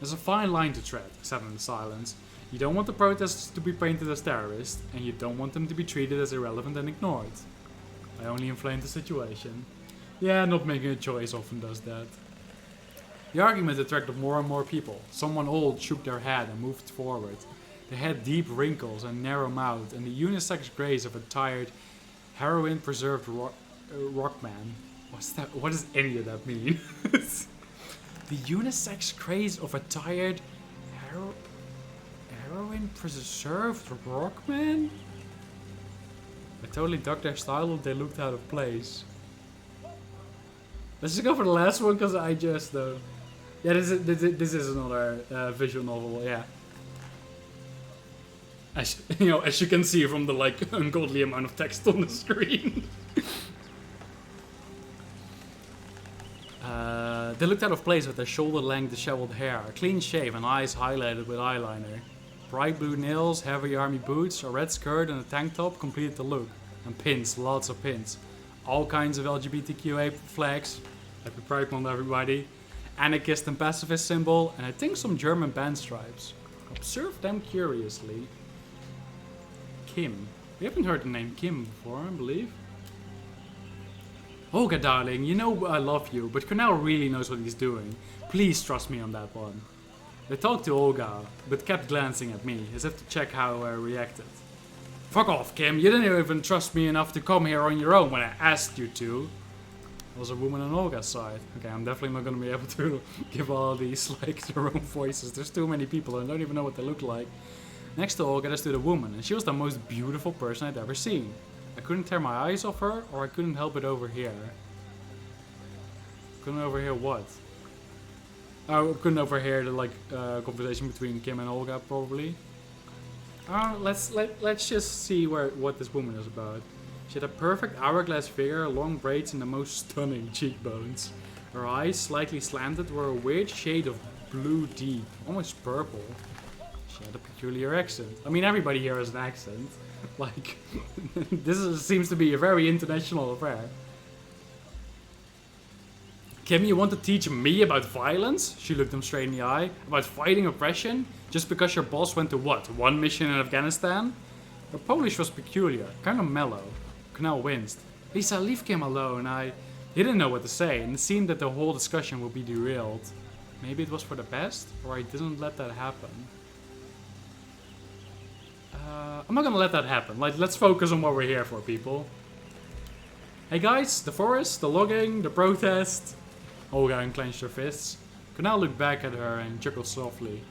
There's a fine line to tread, I said in the silence. You don't want the protesters to be painted as terrorists, and you don't want them to be treated as irrelevant and ignored. I only inflamed the situation. Yeah, not making a choice often does that. The argument attracted more and more people. Someone old shook their head and moved forward. They had deep wrinkles and narrow mouth, and the unisex grace of a tired, heroin-preserved rockman. What's that? What does any of that mean? The unisex grace of a tired, heroin-preserved rockman? I totally dug their style, they looked out of place. Let's just go for the last one, because I just... yeah, this is another visual novel, yeah. As you can see from the, like, ungodly amount of text on the screen. They looked out of place with their shoulder-length disheveled hair, clean shave and eyes highlighted with eyeliner. Bright blue nails, heavy army boots, a red skirt and a tank top completed the look. And pins, lots of pins. All kinds of LGBTQA flags. Happy Pride Month, everybody. Anarchist and pacifist symbol, and I think some German band stripes. Observe them curiously. Kim. We haven't heard the name Kim before, I believe. Olga, darling, you know I love you, but Cornell really knows what he's doing. Please trust me on that one. They talked to Olga, but kept glancing at me, as if to check how I reacted. Fuck off, Kim, you didn't even trust me enough to come here on your own when I asked you to. There was a woman on Olga's side. Okay, I'm definitely not gonna be able to give all these, like, their own voices. There's too many people and I don't even know what they look like. Next to Olga, there stood a woman, and she was the most beautiful person I'd ever seen. I couldn't tear my eyes off her, or I couldn't help it overhear. Couldn't overhear what? Oh, I couldn't overhear the, like, conversation between Kim and Olga, probably. Let's just see what this woman is about. She had a perfect hourglass figure, long braids, and the most stunning cheekbones. Her eyes, slightly slanted, were a weird shade of blue deep, almost purple. She had a peculiar accent. I mean, everybody here has an accent. Like, seems to be a very international affair. Kim, you want to teach me about violence? She looked him straight in the eye. About fighting oppression? Just because your boss went to what? One mission in Afghanistan? Her Polish was peculiar, kind of mellow. Cornell winced. Lisa, leave Kim alone. He didn't know what to say, and it seemed that the whole discussion would be derailed. Maybe it was for the best, or I didn't let that happen. I'm not gonna let that happen. Like, let's focus on what we're here for, people. Hey guys, the forest, the logging, the protest. Olga unclenched her fists. Cornell looked back at her and chuckled softly.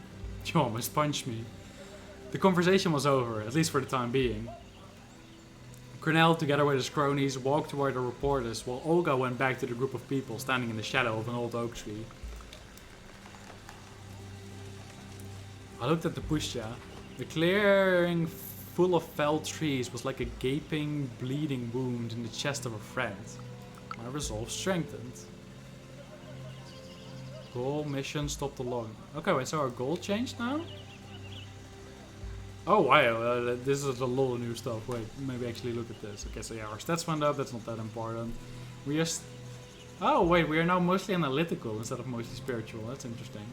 You almost punched me. The conversation was over, at least for the time being. Cornell, together with his cronies, walked toward the reporters, while Olga went back to the group of people standing in the shadow of an old oak tree. I looked at the pushcha. The clearing full of felled trees was like a gaping, bleeding wound in the chest of a friend. My resolve strengthened. Goal, mission, stop the logging. Okay, wait, so our goal changed now? Oh wow, this is a lot of new stuff. Wait, maybe actually look at this. Okay, so yeah, our stats went up, that's not that important. We are oh wait, we are now mostly analytical instead of mostly spiritual. That's interesting.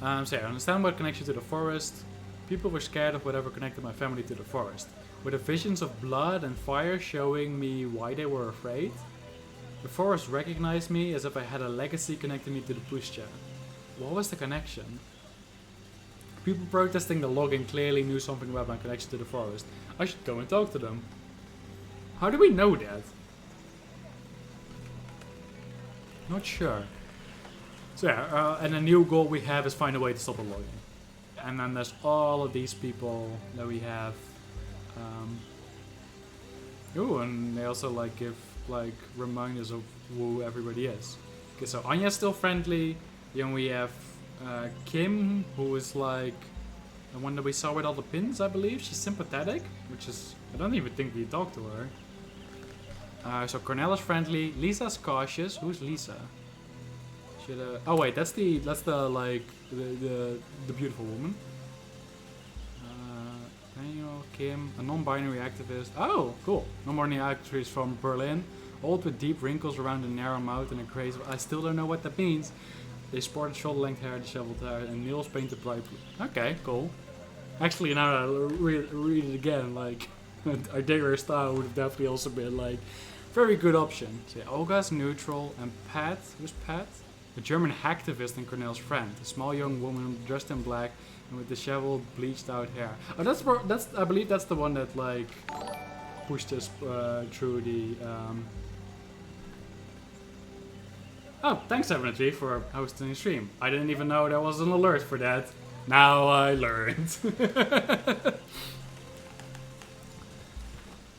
So yeah, I understand what connection to the forest. People were scared of whatever connected my family to the forest. Were the visions of blood and fire showing me why they were afraid? The forest recognized me as if I had a legacy connecting me to the pushcha. What was the connection? People protesting the logging clearly knew something about my connection to the forest. I should go and talk to them. How do we know that? Not sure. So yeah, and a new goal we have is find a way to stop the logging. And then there's all of these people that we have. Ooh, and they also like give like reminders of who everybody is. Okay, so Anya's still friendly. Then we have Kim, who is like the one that we saw with all the pins, I believe. She's sympathetic, which is, I don't even think we talked to her. So Cornell is friendly. Lisa's cautious. Who's Lisa? Oh wait, that's the like the beautiful woman. Daniel, Kim, a non-binary activist. Oh, cool. Non-binary activist from Berlin, old with deep wrinkles around the narrow mouth and a craze. I still don't know what that means. They sported shoulder-length hair, disheveled hair, and nails painted bright blue. Okay, cool. Actually, now that I read it again, like our Digger style would have definitely also been like very good option. So yeah, Olga's neutral, and Pat, who's Pat? A German hacktivist and Cornell's friend, a small young woman dressed in black and with disheveled, bleached-out hair. Oh, that's I believe that's the one that like pushed us through the. Oh, thanks 73 for hosting the stream. I didn't even know there was an alert for that. Now I learned.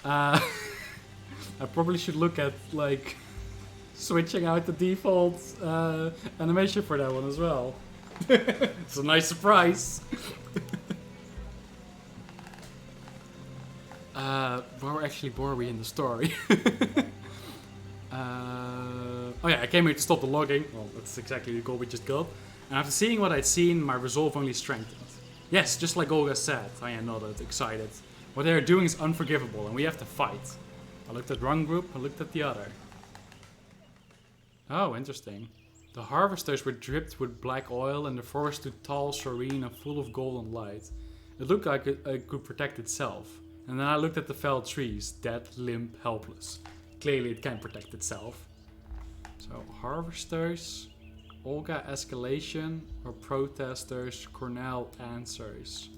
I probably should look at like switching out the default animation for that one as well. It's a nice surprise. Where were we in the story? Oh yeah, I came here to stop the logging. Well, that's exactly the goal we just got. And after seeing what I'd seen, my resolve only strengthened. Yes, just like Olga said, I nodded, excited. What they are doing is unforgivable, and we have to fight. I looked at one group, I looked at the other. Oh, interesting. The harvesters were dripped with black oil, and the forest stood tall, serene, and full of golden light. It looked like it could protect itself. And then I looked at the felled trees, dead, limp, helpless. Clearly it can't protect itself. So, harvesters, Olga escalation, or protesters, Cornell answers.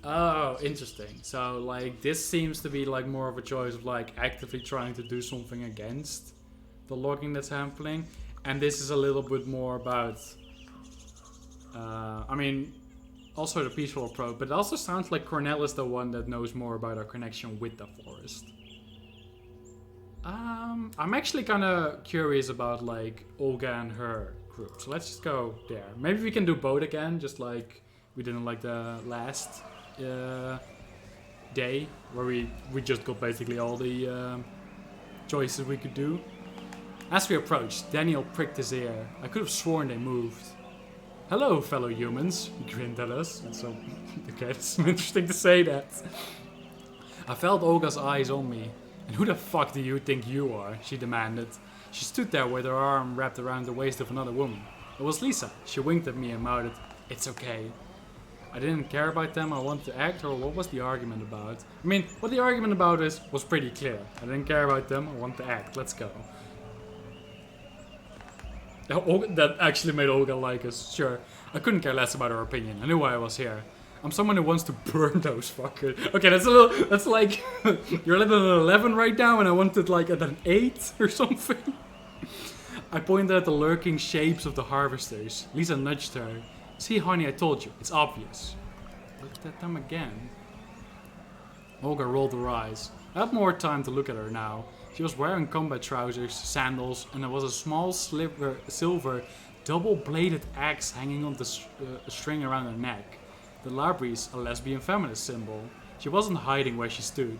Oh, interesting. So, like, this seems to be, like, more of a choice of, like, actively trying to do something against the logging that's happening. And this is a little bit more about, I mean, also the peaceful approach. But it also sounds like Cornell is the one that knows more about our connection with the forest. I'm actually kind of curious about, like, Olga and her group. So let's just go there. Maybe we can do both again, just like we did in, like, the last day, where we just got basically all the choices we could do. As we approached, Daniel pricked his ear. I could have sworn they moved. Hello, fellow humans. He grinned at us. So, okay, it's interesting to say that. I felt Olga's eyes on me. And who the fuck do you think you are? She demanded. She stood there with her arm wrapped around the waist of another woman. It was Lisa. She winked at me and mouted, "It's okay." I didn't care about them, I wanted to act, or what was the argument about? I mean, what the argument about is was pretty clear. I didn't care about them, I wanted to act. Let's go. That actually made Olga like us, sure. I couldn't care less about her opinion. I knew why I was here. I'm someone who wants to burn those fuckers. Okay, that's like, you're at an 11 right now and I wanted like at an 8 or something. I pointed at the lurking shapes of the harvesters. Lisa nudged her. "See, honey, I told you. It's obvious." Looked at them again. Olga rolled her eyes. I had more time to look at her now. She was wearing combat trousers, sandals, and there was a small silver double-bladed axe hanging on the string around her neck. The Labries, a lesbian feminist symbol. She wasn't hiding where she stood.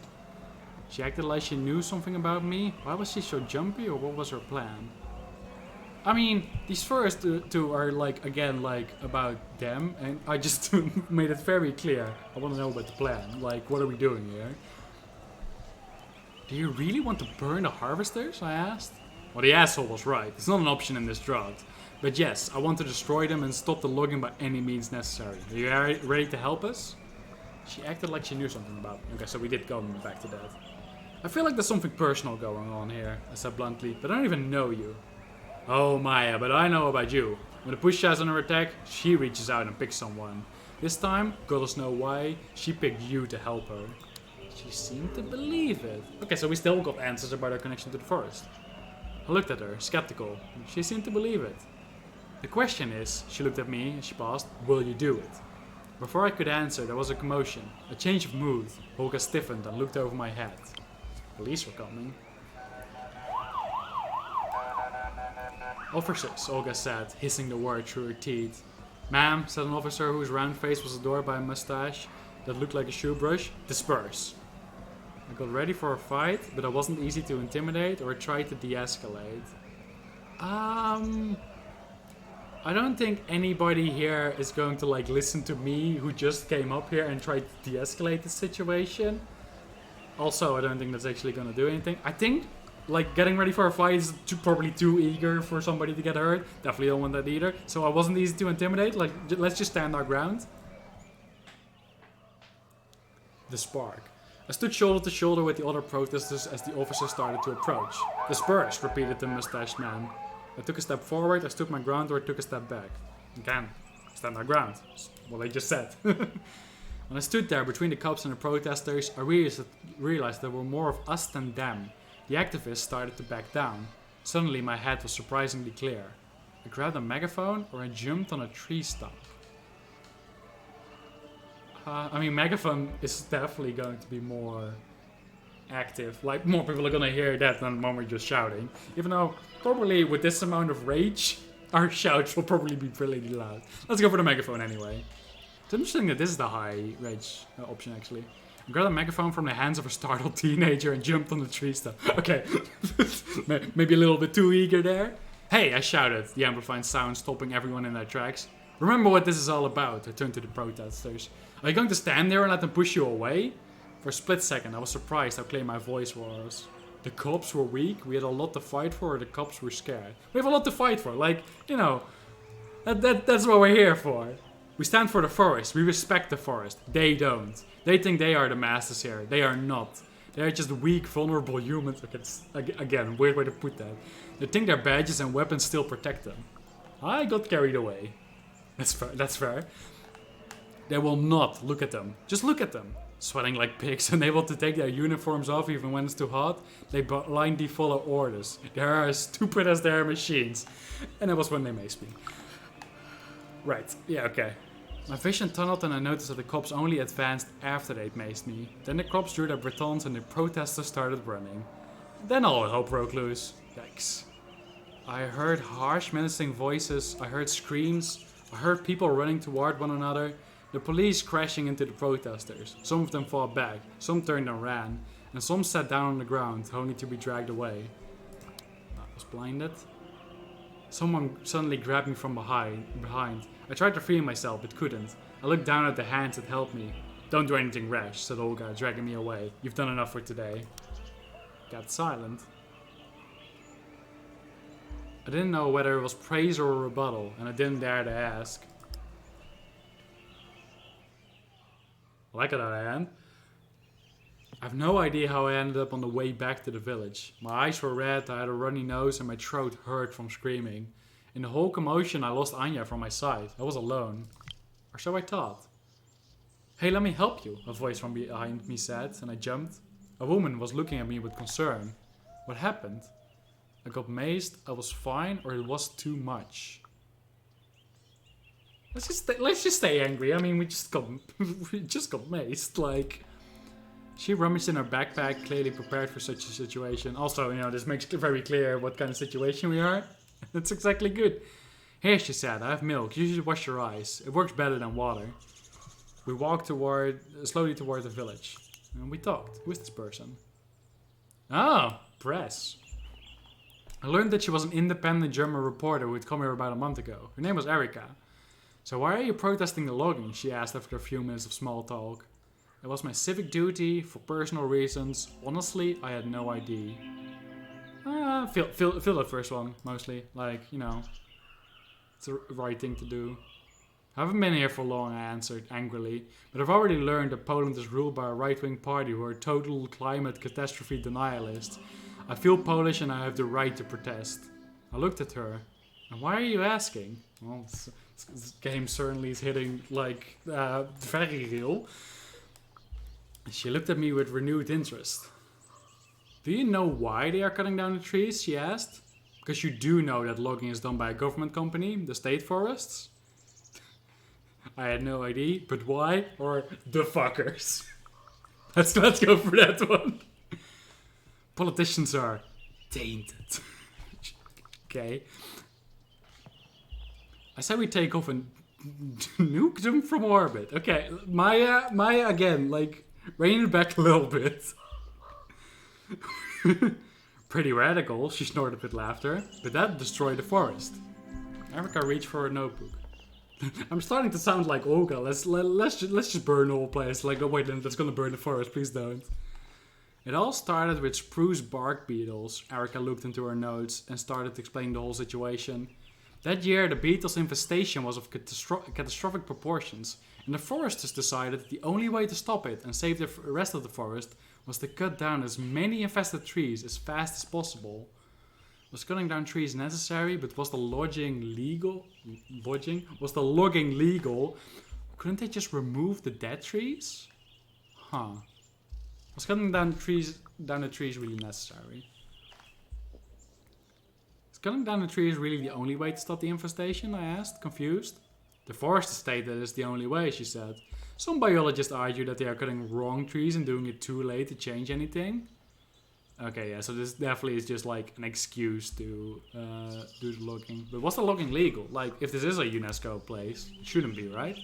She acted like she knew something about me. Why was she so jumpy, or what was her plan? I mean, these first two are like, again, like about them, and I just made it very clear. I want to know about the plan. Like, what are we doing here? Do you really want to burn the harvesters? I asked. Well, the asshole was right. It's not an option in this drought. But yes, I want to destroy them and stop the logging by any means necessary. Are you ready to help us? She acted like she knew something about me. Okay, so we did go back to that. I feel like there's something personal going on here, I said bluntly, but I don't even know you. Oh, Maya, but I know about you. When the push is under attack, she reaches out and picks someone. This time, goddess know why, she picked you to help her. She seemed to believe it. Okay, so we still got answers about her connection to the forest. I looked at her, skeptical. She seemed to believe it. The question is, she looked at me and she paused, will you do it? Before I could answer, there was a commotion, a change of mood. Olga stiffened and looked over my head. Police were coming. Officers, Olga said, hissing the word through her teeth. Ma'am, said an officer whose round face was adored by a mustache that looked like a shoe brush, disperse. I got ready for a fight, but I wasn't easy to intimidate or try to de-escalate. I don't think anybody here is going to like listen to me who just came up here and tried to de-escalate the situation. Also, I don't think that's actually going to do anything. I think like getting ready for a fight is probably too eager for somebody to get hurt. Definitely don't want that either. So I wasn't easy to intimidate. Like, let's just stand our ground. The spark. I stood shoulder to shoulder with the other protesters as the officers started to approach. Disperse, repeated the mustached man. I took a step forward, I stood my ground, or I took a step back. Again, stand our ground. That's what I just said. When I stood there between the cops and the protesters, I realized there were more of us than them. The activists started to back down. Suddenly my head was surprisingly clear. I grabbed a megaphone or I jumped on a tree stump. I mean, megaphone is definitely going to be more active. Like, more people are gonna hear that than when we're just shouting. Even though, probably with this amount of rage, our shouts will probably be really loud. Let's go for the megaphone anyway. It's interesting that this is the high rage option, actually. I grabbed a megaphone from the hands of a startled teenager and jumped on the tree stump. Okay, maybe a little bit too eager there. Hey, I shouted, the amplified sound stopping everyone in their tracks. Remember what this is all about, I turned to the protesters. Are you going to stand there and let them push you away? For a split second, I was surprised how clear my voice was. The cops were weak, we had a lot to fight for, or the cops were scared. We have a lot to fight for, like, you know, that's what we're here for. We stand for the forest, we respect the forest. They don't. They think they are the masters here. They are not. They are just weak, vulnerable humans. Okay, again, weird way to put that. They think their badges and weapons still protect them. I got carried away. That's fair. That's fair. They will not look at them. Just look at them. Sweating like pigs, unable to take their uniforms off even when it's too hot, they blindly follow orders. They are as stupid as their machines. And that was when they maced me. Right, yeah, okay. My vision tunneled and I noticed that the cops only advanced after they'd maced me. Then the cops drew their batons and the protesters started running. Then all hell broke loose. Yikes. I heard harsh, menacing voices, I heard screams, I heard people running toward one another. The police crashing into the protesters. Some of them fought back, some turned and ran, and some sat down on the ground, only to be dragged away. I was blinded. Someone suddenly grabbed me from behind. I tried to free myself, but couldn't. I looked down at the hands that held me. Don't do anything rash, said Olga, dragging me away. You've done enough for today. Got silent. I didn't know whether it was praise or a rebuttal, and I didn't dare to ask. Like that I am. I have no idea how I ended up on the way back to the village. My eyes were red, I had a runny nose, and my throat hurt from screaming. In the whole commotion, I lost Anya from my side. I was alone. Or so I thought. Hey, let me help you, a voice from behind me said, and I jumped. A woman was looking at me with concern. What happened? I got mazed, I was fine, or it was too much. Let's just stay angry. I mean, we just got mazed, like... She rummaged in her backpack, clearly prepared for such a situation. Also, you know, this makes it very clear what kind of situation we are. That's exactly good. Here, she said, I have milk. You should wash your eyes. It works better than water. We walked slowly toward the village. And we talked. Who is this person? Oh, press. I learned that she was an independent German reporter who had come here about a month ago. Her name was Erika. So why are you protesting the logging? She asked after a few minutes of small talk. It was my civic duty, for personal reasons. Honestly, I had no idea. Feel the first one, mostly. Like, you know, it's the right thing to do. I haven't been here for long, I answered angrily. But I've already learned that Poland is ruled by a right-wing party who are total climate catastrophe denialists. I feel Polish and I have the right to protest. I looked at her. And why are you asking? Well, this game certainly is hitting, like, very real. She looked at me with renewed interest. Do you know why they are cutting down the trees? She asked. Because you do know that logging is done by a government company, the state forests? I had no idea, but why? Or the fuckers. Let's go for that one. Politicians are tainted. Okay. I said we take off and nuke them from orbit. Okay, Maya again, like... Rein it back a little bit. Pretty radical, she snorted with laughter, but that destroyed the forest. Erica reached for a notebook. I'm starting to sound like Olga. Let's just burn the whole place. Like, oh wait, that's gonna burn the forest. Please don't. It all started with spruce bark beetles. Erica looked into her notes and started explaining the whole situation. That year, the beetles' infestation was of catastrophic proportions. And the foresters decided that the only way to stop it and save the rest of the forest was to cut down as many infested trees as fast as possible. Was cutting down trees necessary, but was the logging legal? Was the logging legal? Couldn't they just remove the dead trees? Huh. Was cutting down the trees really necessary? Is cutting down the trees really the only way to stop the infestation? I asked, confused. The forest stated it's the only way, she said. Some biologists argue that they are cutting wrong trees and doing it too late to change anything. Okay, yeah, so this definitely is just like an excuse to do the logging. But was the logging legal? Like, if this is a UNESCO place, it shouldn't be, right?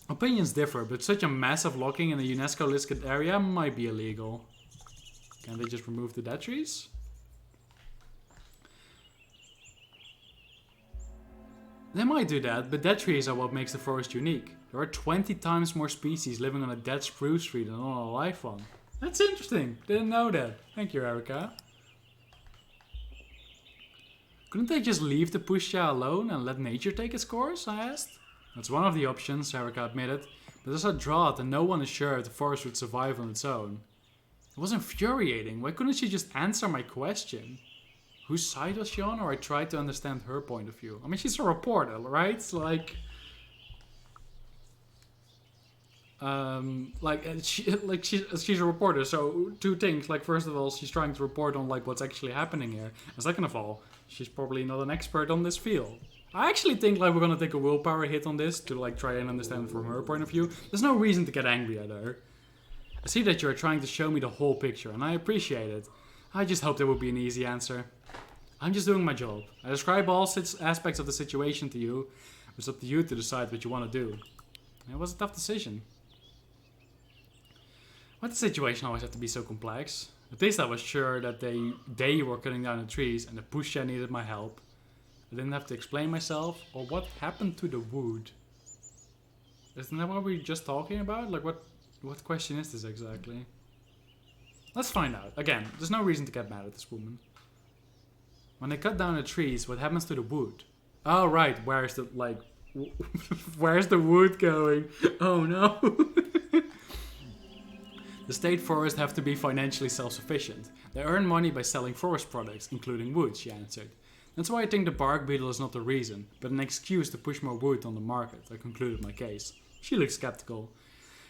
Opinions differ, but such a massive logging in a UNESCO-listed area might be illegal. Can they just remove the dead trees? They might do that, but dead trees are what makes the forest unique. There are 20 times more species living on a dead spruce tree than on a live one. That's interesting. Didn't know that. Thank you, Erica. Couldn't they just leave the pusha alone and let nature take its course? I asked. That's one of the options, Erica admitted. But there's a drought and no one is sure if the forest would survive on its own. It was infuriating. Why couldn't she just answer my question? Whose side was she on, or I tried to understand her point of view? I mean, she's a reporter, right? Like she's a reporter. So two things. Like, first of all, she's trying to report on like what's actually happening here. And second of all, she's probably not an expert on this field. I actually think like we're gonna take a willpower hit on this to like try and understand it from her point of view. There's no reason to get angry at her. I see that you're trying to show me the whole picture, and I appreciate it. I just hoped there would be an easy answer. I'm just doing my job. I describe all aspects of the situation to you. It's up to you to decide what you want to do. It was a tough decision. Why did the situation always have to be so complex? At least I was sure that they were cutting down the trees and the pusha needed my help. I didn't have to explain myself. Or what happened to the wood? Isn't that what we were just talking about? Like, what question is this exactly? Let's find out. Again, there's no reason to get mad at this woman. When they cut down the trees, what happens to the wood? Oh, right. Where's the, like... where's the wood going? Oh, no. The state forests have to be financially self-sufficient. They earn money by selling forest products, including wood, she answered. That's why I think the bark beetle is not the reason, but an excuse to push more wood on the market, I concluded my case. She looked skeptical.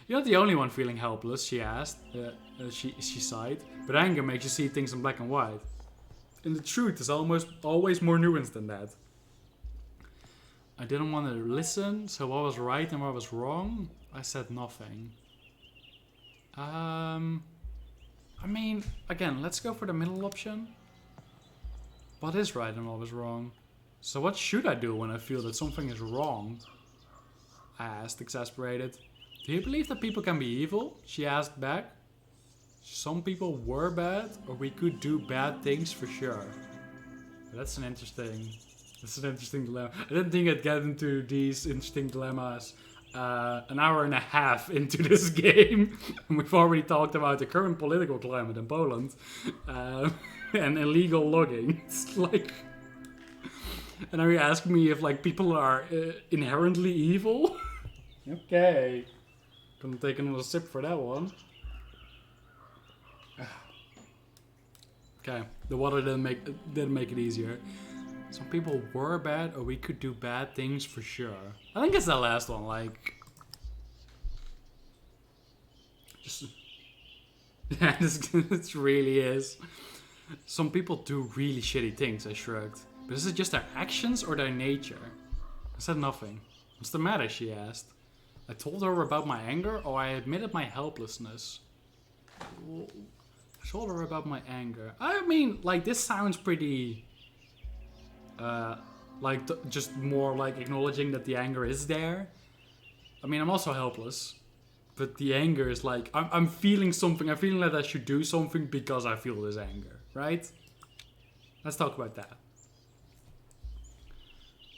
You're not the only one feeling helpless, she asked. She sighed. But anger makes you see things in black and white. And the truth is almost always more nuanced than that. I didn't want to listen, so what was right and what was wrong? I said nothing. I mean, again, let's go for the middle option. What is right and what was wrong? So what should I do when I feel that something is wrong? I asked, exasperated. Do you believe that people can be evil? She asked back. Some people were bad, or we could do bad things for sure. That's an interesting dilemma. I didn't think I'd get into these interesting dilemmas an hour and a half into this game. And we've already talked about the current political climate in Poland and illegal logging. It's like... And now you ask me if like people are inherently evil? Okay. Gonna take another sip for that one. Okay, the water didn't make it easier. Some people were bad, or we could do bad things for sure. I think it's that last one, like... Just... Yeah, this really is. Some people do really shitty things, I shrugged. But is it just their actions or their nature? I said nothing. What's the matter, she asked. I told her about my anger, or I admitted my helplessness. I told her about my anger. I mean, like, this sounds pretty... just more like acknowledging that the anger is there. I mean, I'm also helpless. But the anger is like, I'm feeling something. I'm feeling that I should do something because I feel this anger, right? Let's talk about that.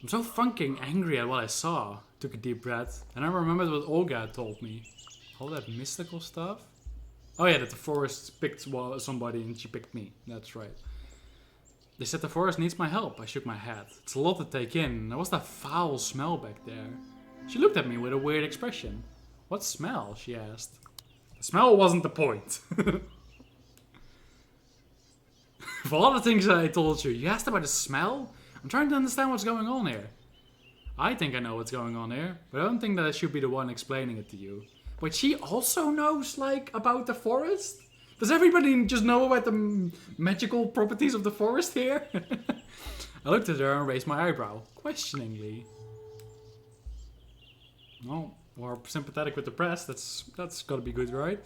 I'm so fucking angry at what I saw. Took a deep breath. And I remembered what Olga told me. All that mystical stuff? Oh yeah, that the forest picked somebody and she picked me. That's right. They said the forest needs my help. I shook my head. It's a lot to take in. There was that foul smell back there. She looked at me with a weird expression. What smell? She asked. The smell wasn't the point. For all the things that I told you, you asked about the smell? I'm trying to understand what's going on here. I think I know what's going on here, but I don't think that I should be the one explaining it to you. But she also knows, like, about the forest? Does everybody just know about the magical properties of the forest here? I looked at her and raised my eyebrow, questioningly. Well, we're sympathetic with the press. That's gotta be good, right?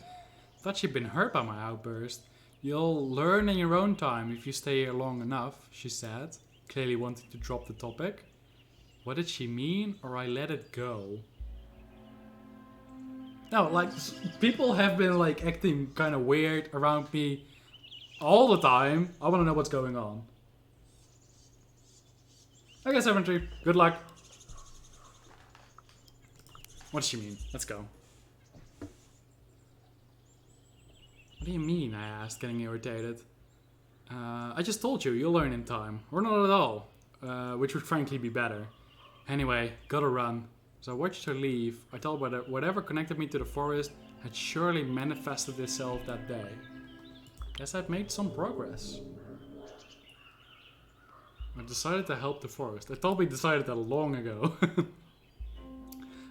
Thought she'd been hurt by my outburst. You'll learn in your own time if you stay here long enough, she said, clearly wanting to drop the topic. What did she mean, or I let it go? No, like, people have been, like, acting kind of weird around me all the time. I want to know what's going on. Okay, 73. Good luck. What does she mean? Let's go. What do you mean? I asked, getting irritated. I just told you, you'll learn in time. Or not at all. Which would frankly be better. Anyway, gotta run. So I watched her leave. I thought whatever connected me to the forest had surely manifested itself that day. Guess I'd made some progress. I decided to help the forest. I thought we decided that long ago.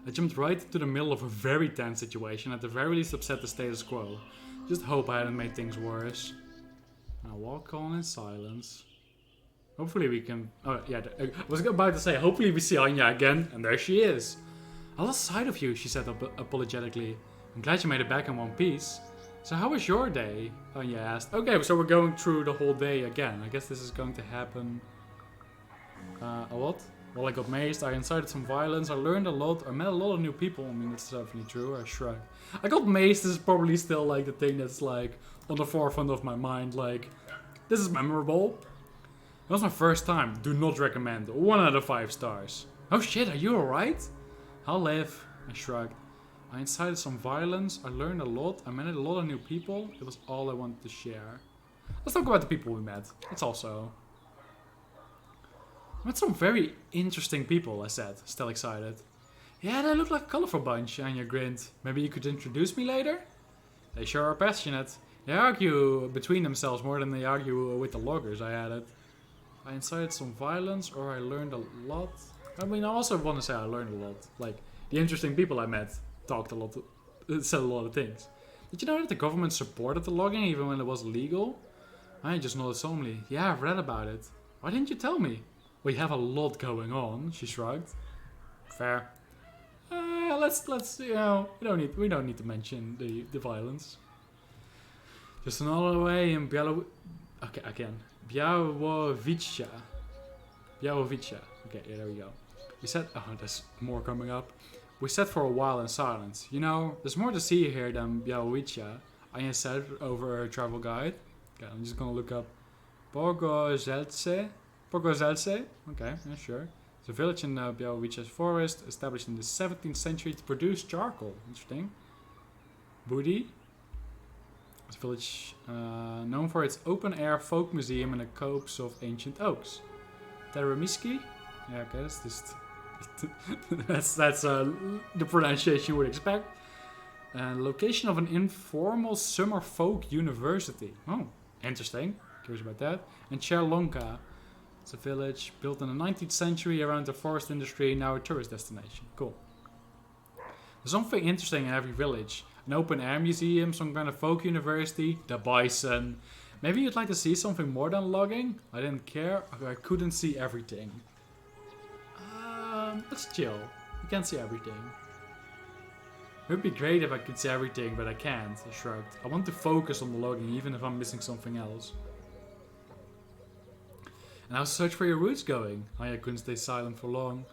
I jumped right into the middle of a very tense situation, at the very least upset the status quo. Just hope I hadn't made things worse. I walk on in silence. Hopefully we can... Oh, yeah, I was about to say, hopefully we see Anya again, and there she is. I lost sight of you, she said apologetically. I'm glad you made it back in one piece. So how was your day? Anya asked. Okay, so we're going through the whole day again. I guess this is going to happen... a lot? Well, I got mazed, I incited some violence, I learned a lot, I met a lot of new people. I mean, that's definitely true, I shrugged. I got mazed is probably still like the thing that's like on the forefront of my mind, like, this is memorable. It was my first time. Do not recommend. 1 out of 5 stars. Oh shit, are you alright? I'll live. I shrugged. I incited some violence. I learned a lot. I met a lot of new people. It was all I wanted to share. Let's talk about the people we met. That's also... I met some very interesting people, I said, still excited. Yeah, they look like a colorful bunch, Anya grinned. Maybe you could introduce me later? They sure are passionate. They argue between themselves more than they argue with the loggers, I added. I incited some violence, or I learned a lot. I mean, I also want to say I learned a lot. Like, the interesting people I met talked a lot, said a lot of things. Did you know that the government supported the logging even when it was illegal? I just nodded solemnly. Yeah, I've read about it. Why didn't you tell me? We have a lot going on, she shrugged. Fair. Let's you know, we don't need to mention the violence. Just another way in Białowice. Okay, yeah, there we go. We sat. Oh, there's more coming up. We sat for a while in silence. You know, there's more to see here than Białowice. Anya said over her travel guide. Okay, I'm just gonna look up Bogozelce. Okay, yeah, sure. It's a village in Białowice's forest, established in the 17th century to produce charcoal. Interesting. Budi. It's a village known for its open-air folk museum and a copse of ancient oaks. Teremiski? Yeah, okay, that's just... that's the pronunciation you would expect. Location of an informal summer folk university. Oh, interesting. Curious about that. And Cherlonka. It's a village built in the 19th century around the forest industry, now a tourist destination. Cool. There's something interesting in every village. An open-air museum, some kind of folk university, the bison. Maybe you'd like to see something more than logging? I didn't care. I couldn't see everything. Let's chill. You can't see everything. It would be great if I could see everything, but I can't. I shrugged. I want to focus on the logging, even if I'm missing something else. And how's the search for your roots going? I couldn't stay silent for long.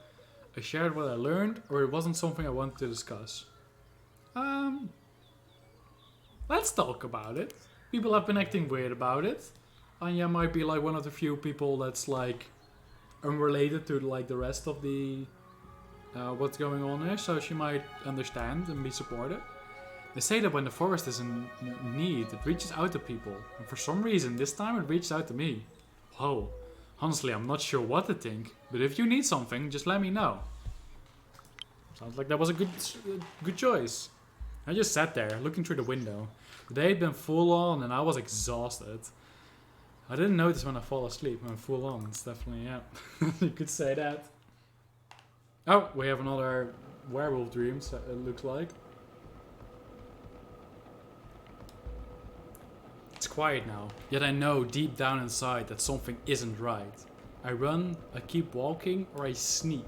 I shared what I learned, or it wasn't something I wanted to discuss. Let's talk about it. People have been acting weird about it. Anya might be like one of the few people that's like unrelated to like the rest of the what's going on here, so she might understand and be supportive. They say that when the forest is in need, it reaches out to people, and for some reason this time it reached out to me. Whoa. Honestly, I'm not sure what to think, but if you need something, just let me know. Sounds like that was a good choice. I just sat there, looking through the window. The day had been full on, and I was exhausted. I didn't notice when I fall asleep. When I'm full on, it's definitely, yeah. You could say that. Oh, we have another werewolf dreams, it looks like. It's quiet now, yet I know deep down inside that something isn't right. I run, I keep walking, or I sneak.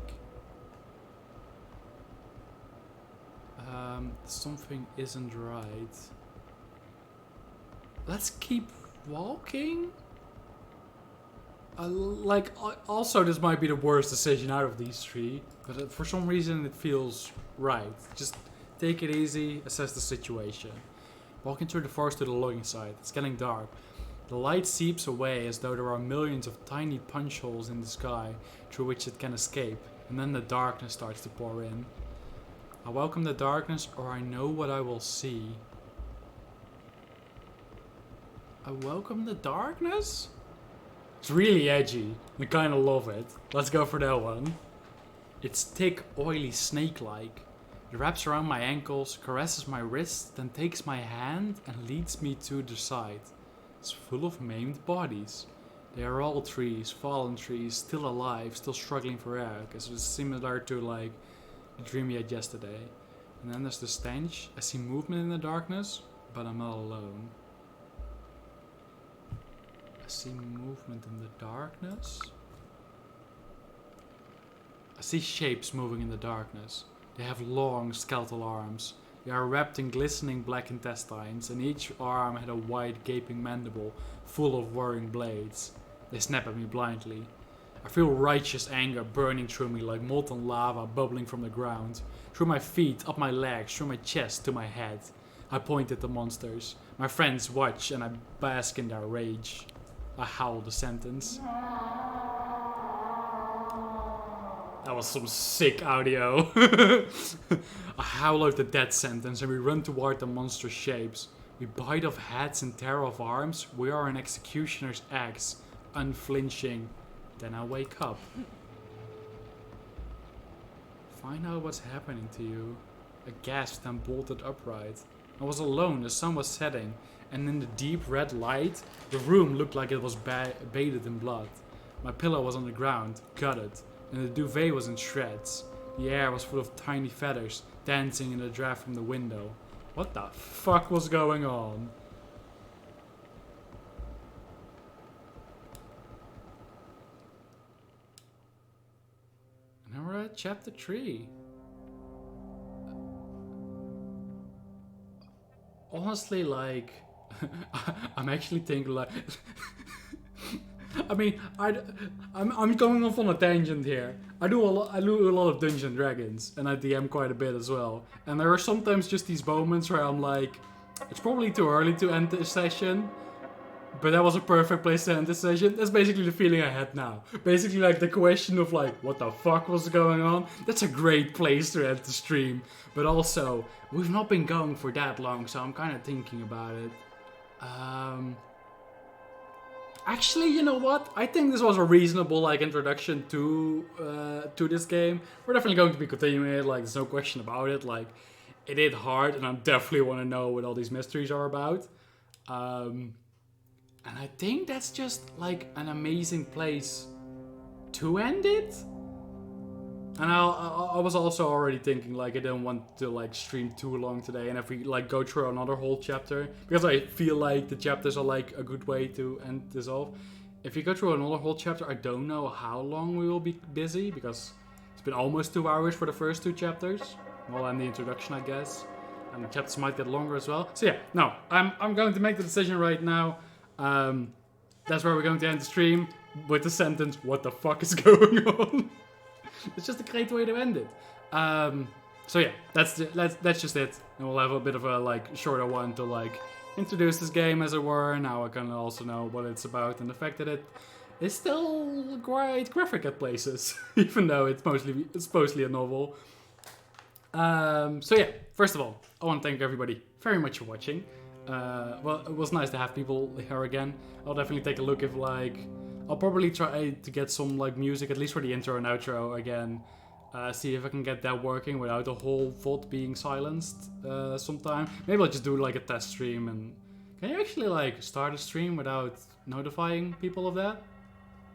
Something isn't right. Let's keep walking? Also this might be the worst decision out of these three, but for some reason it feels right. Just take it easy, assess the situation. Walking through the forest to the logging site. It's getting dark. The light seeps away as though there are millions of tiny punch holes in the sky through which it can escape, and then the darkness starts to pour in. I welcome the darkness, or I know what I will see. I welcome the darkness? It's really edgy. I kinda love it. Let's go for that one. It's thick, oily, snake-like. It wraps around my ankles, caresses my wrist, then takes my hand and leads me to the side. It's full of maimed bodies. They are all trees, fallen trees, still alive, still struggling for air. Because it's similar to like the dream we had yesterday. And then there's the stench. I see movement in the darkness, but I'm not alone. I see movement in the darkness. I see shapes moving in the darkness. They have long skeletal arms. They are wrapped in glistening black intestines, and each arm had a wide gaping mandible full of whirring blades. They snap at me blindly. I feel righteous anger burning through me like molten lava bubbling from the ground. Through my feet, up my legs, through my chest to my head. I point at the monsters. My friends watch and I bask in their rage. I howled a sentence. That was some sick audio. I howl out the dead sentence and we run toward the monstrous shapes. We bite off heads and tear off arms. We are an executioner's axe, unflinching. Then I wake up. Find out what's happening to you. I gasped and bolted upright. I was alone, the sun was setting, and in the deep red light, the room looked like it was bathed in blood. My pillow was on the ground, gutted, and the duvet was in shreds. The air was full of tiny feathers, dancing in the draft from the window. What the fuck was going on? And now we're at chapter 3. Honestly, like, I'm actually thinking like, I mean, I'm going off on a tangent here. I do a lot of Dungeons and Dragons, and I DM quite a bit as well. And there are sometimes just these moments where I'm like, it's probably too early to end this session, but that was a perfect place to end this session. That's basically the feeling I had now. Basically, like the question of like, what the fuck was going on? That's a great place to end the stream. But also, we've not been going for that long, so I'm kind of thinking about it. Actually, you know what? I think this was a reasonable like introduction to this game. We're definitely going to be continuing it. Like, there's no question about it. Like, it hit hard, and I definitely want to know what all these mysteries are about. And I think that's just like an amazing place to end it. And I was also already thinking like I didn't want to like stream too long today, and if we like go through another whole chapter, because I feel like the chapters are like a good way to end this off. If you go through another whole chapter, I don't know how long we will be busy, because it's been almost 2 hours for the first 2 chapters. Well, and the introduction, I guess, and the chapters might get longer as well. So yeah, no, I'm going to make the decision right now. That's where we're going to end the stream with the sentence, "What the fuck is going on?" It's just a great way to end it. So yeah, that's just it. And we'll have a bit of a like shorter one to like introduce this game, as it were. Now I can also know what it's about, and the fact that it is still quite graphic at places, even though it's mostly a novel. So yeah, first of all, I want to thank everybody very much for watching. Well, it was nice to have people here again. I'll definitely take a look if like, I'll probably try to get some like music, at least for the intro and outro again. See if I can get that working without the whole VOD being silenced sometime. Maybe I'll just do like a test stream. And can you actually like start a stream without notifying people of that?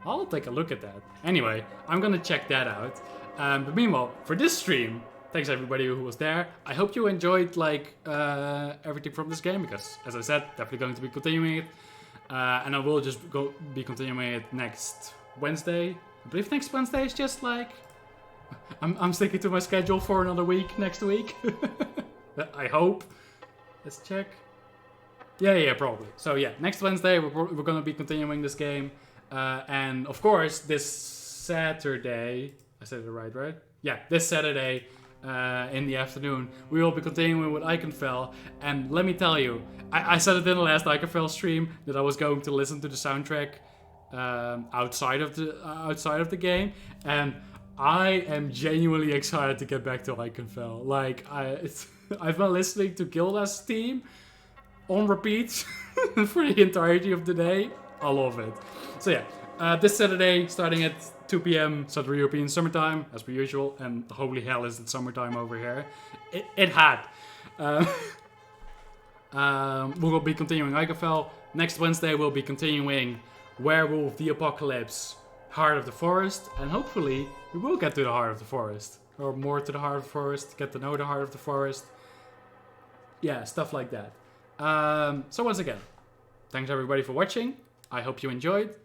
I'll take a look at that. Anyway, I'm gonna check that out. But meanwhile, for this stream, thanks everybody who was there. I hope you enjoyed like everything from this game, because as I said, definitely going to be continuing it. And I will just be continuing it next Wednesday. I believe next Wednesday is just like, I'm sticking to my schedule for another week next week. I hope. Let's check. Yeah, probably. So yeah, next Wednesday we're going to be continuing this game. And of course, this Saturday, I said it right? Yeah, this Saturday in the afternoon, we will be continuing with Iconfell. And let me tell you, I said it in the last Iconfell stream that I was going to listen to the soundtrack outside of the game, and I am genuinely excited to get back to Iconfell. Like I've been listening to Gilda's theme on repeat for the entirety of the day. I love it. So yeah, this Saturday starting at 2 p.m. Southern European summertime, as per usual, and holy hell is it summertime over here. It had. We will be continuing Iconfell. Next Wednesday we'll be continuing Werewolf, the Apocalypse, Heart of the Forest, and hopefully we will get to the Heart of the Forest, or more to the Heart of the Forest, get to know the Heart of the Forest. Yeah, stuff like that. So once again, thanks everybody for watching. I hope you enjoyed.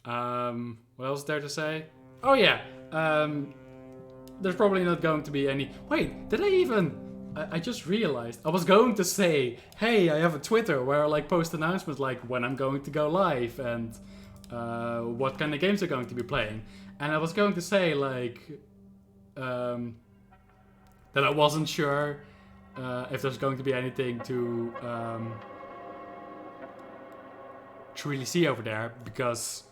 What else is there to say? Oh yeah, there's probably not going to be any... Wait, did I even... I just realized. I was going to say, hey, I have a Twitter where I like post announcements like when I'm going to go live and what kind of games I'm going to be playing. And I was going to say like that I wasn't sure if there's going to be anything to to really see over there because,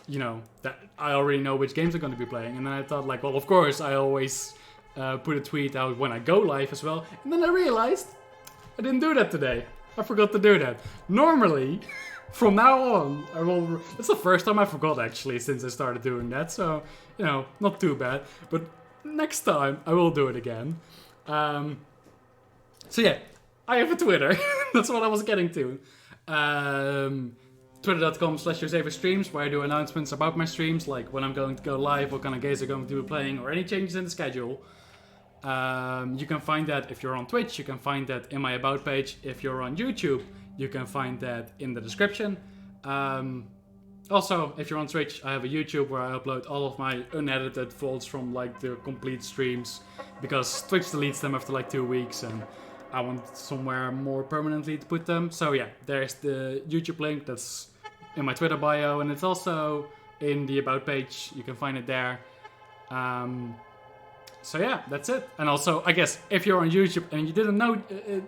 you know, that I already know which games I'm going to be playing. And then I thought like, well, of course, I always put a tweet out when I go live as well. And then I realized I didn't do that today. I forgot to do that. Normally, from now on, I will... It's the first time I forgot, actually, since I started doing that. So, you know, not too bad. But next time, I will do it again. So yeah, I have a Twitter. That's what I was getting to. Twitter.com/Jozeevis streams, where I do announcements about my streams, like when I'm going to go live, what kind of games I'm going to be playing, or any changes in the schedule. You can find that if you're on Twitch, you can find that in my About page. If you're on YouTube, you can find that in the description. Also, if you're on Twitch, I have a YouTube where I upload all of my unedited VODs from like the complete streams, because Twitch deletes them after like 2 weeks and I want somewhere more permanently to put them. So yeah, there's the YouTube link that's in my Twitter bio, and it's also in the About page. You can find it there. So yeah, that's it. And also, I guess if you're on YouTube and you didn't know,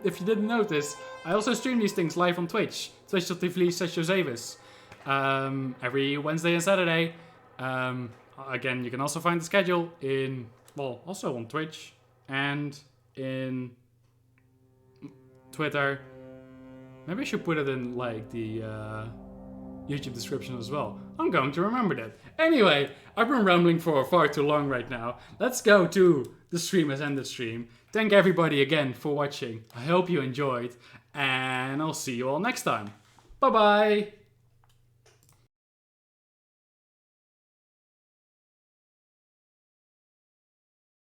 if you didn't notice, I also stream these things live on Twitch, twitch.tv/Jozeevis, every Wednesday and Saturday. Again, you can also find the schedule in, well, also on Twitch and in Twitter. Maybe I should put it in like the YouTube description as well. I'm going to remember that. Anyway, I've been rambling for far too long right now. Let's go to the stream has ended stream. Thank everybody again for watching. I hope you enjoyed, and I'll see you all next time. Bye bye!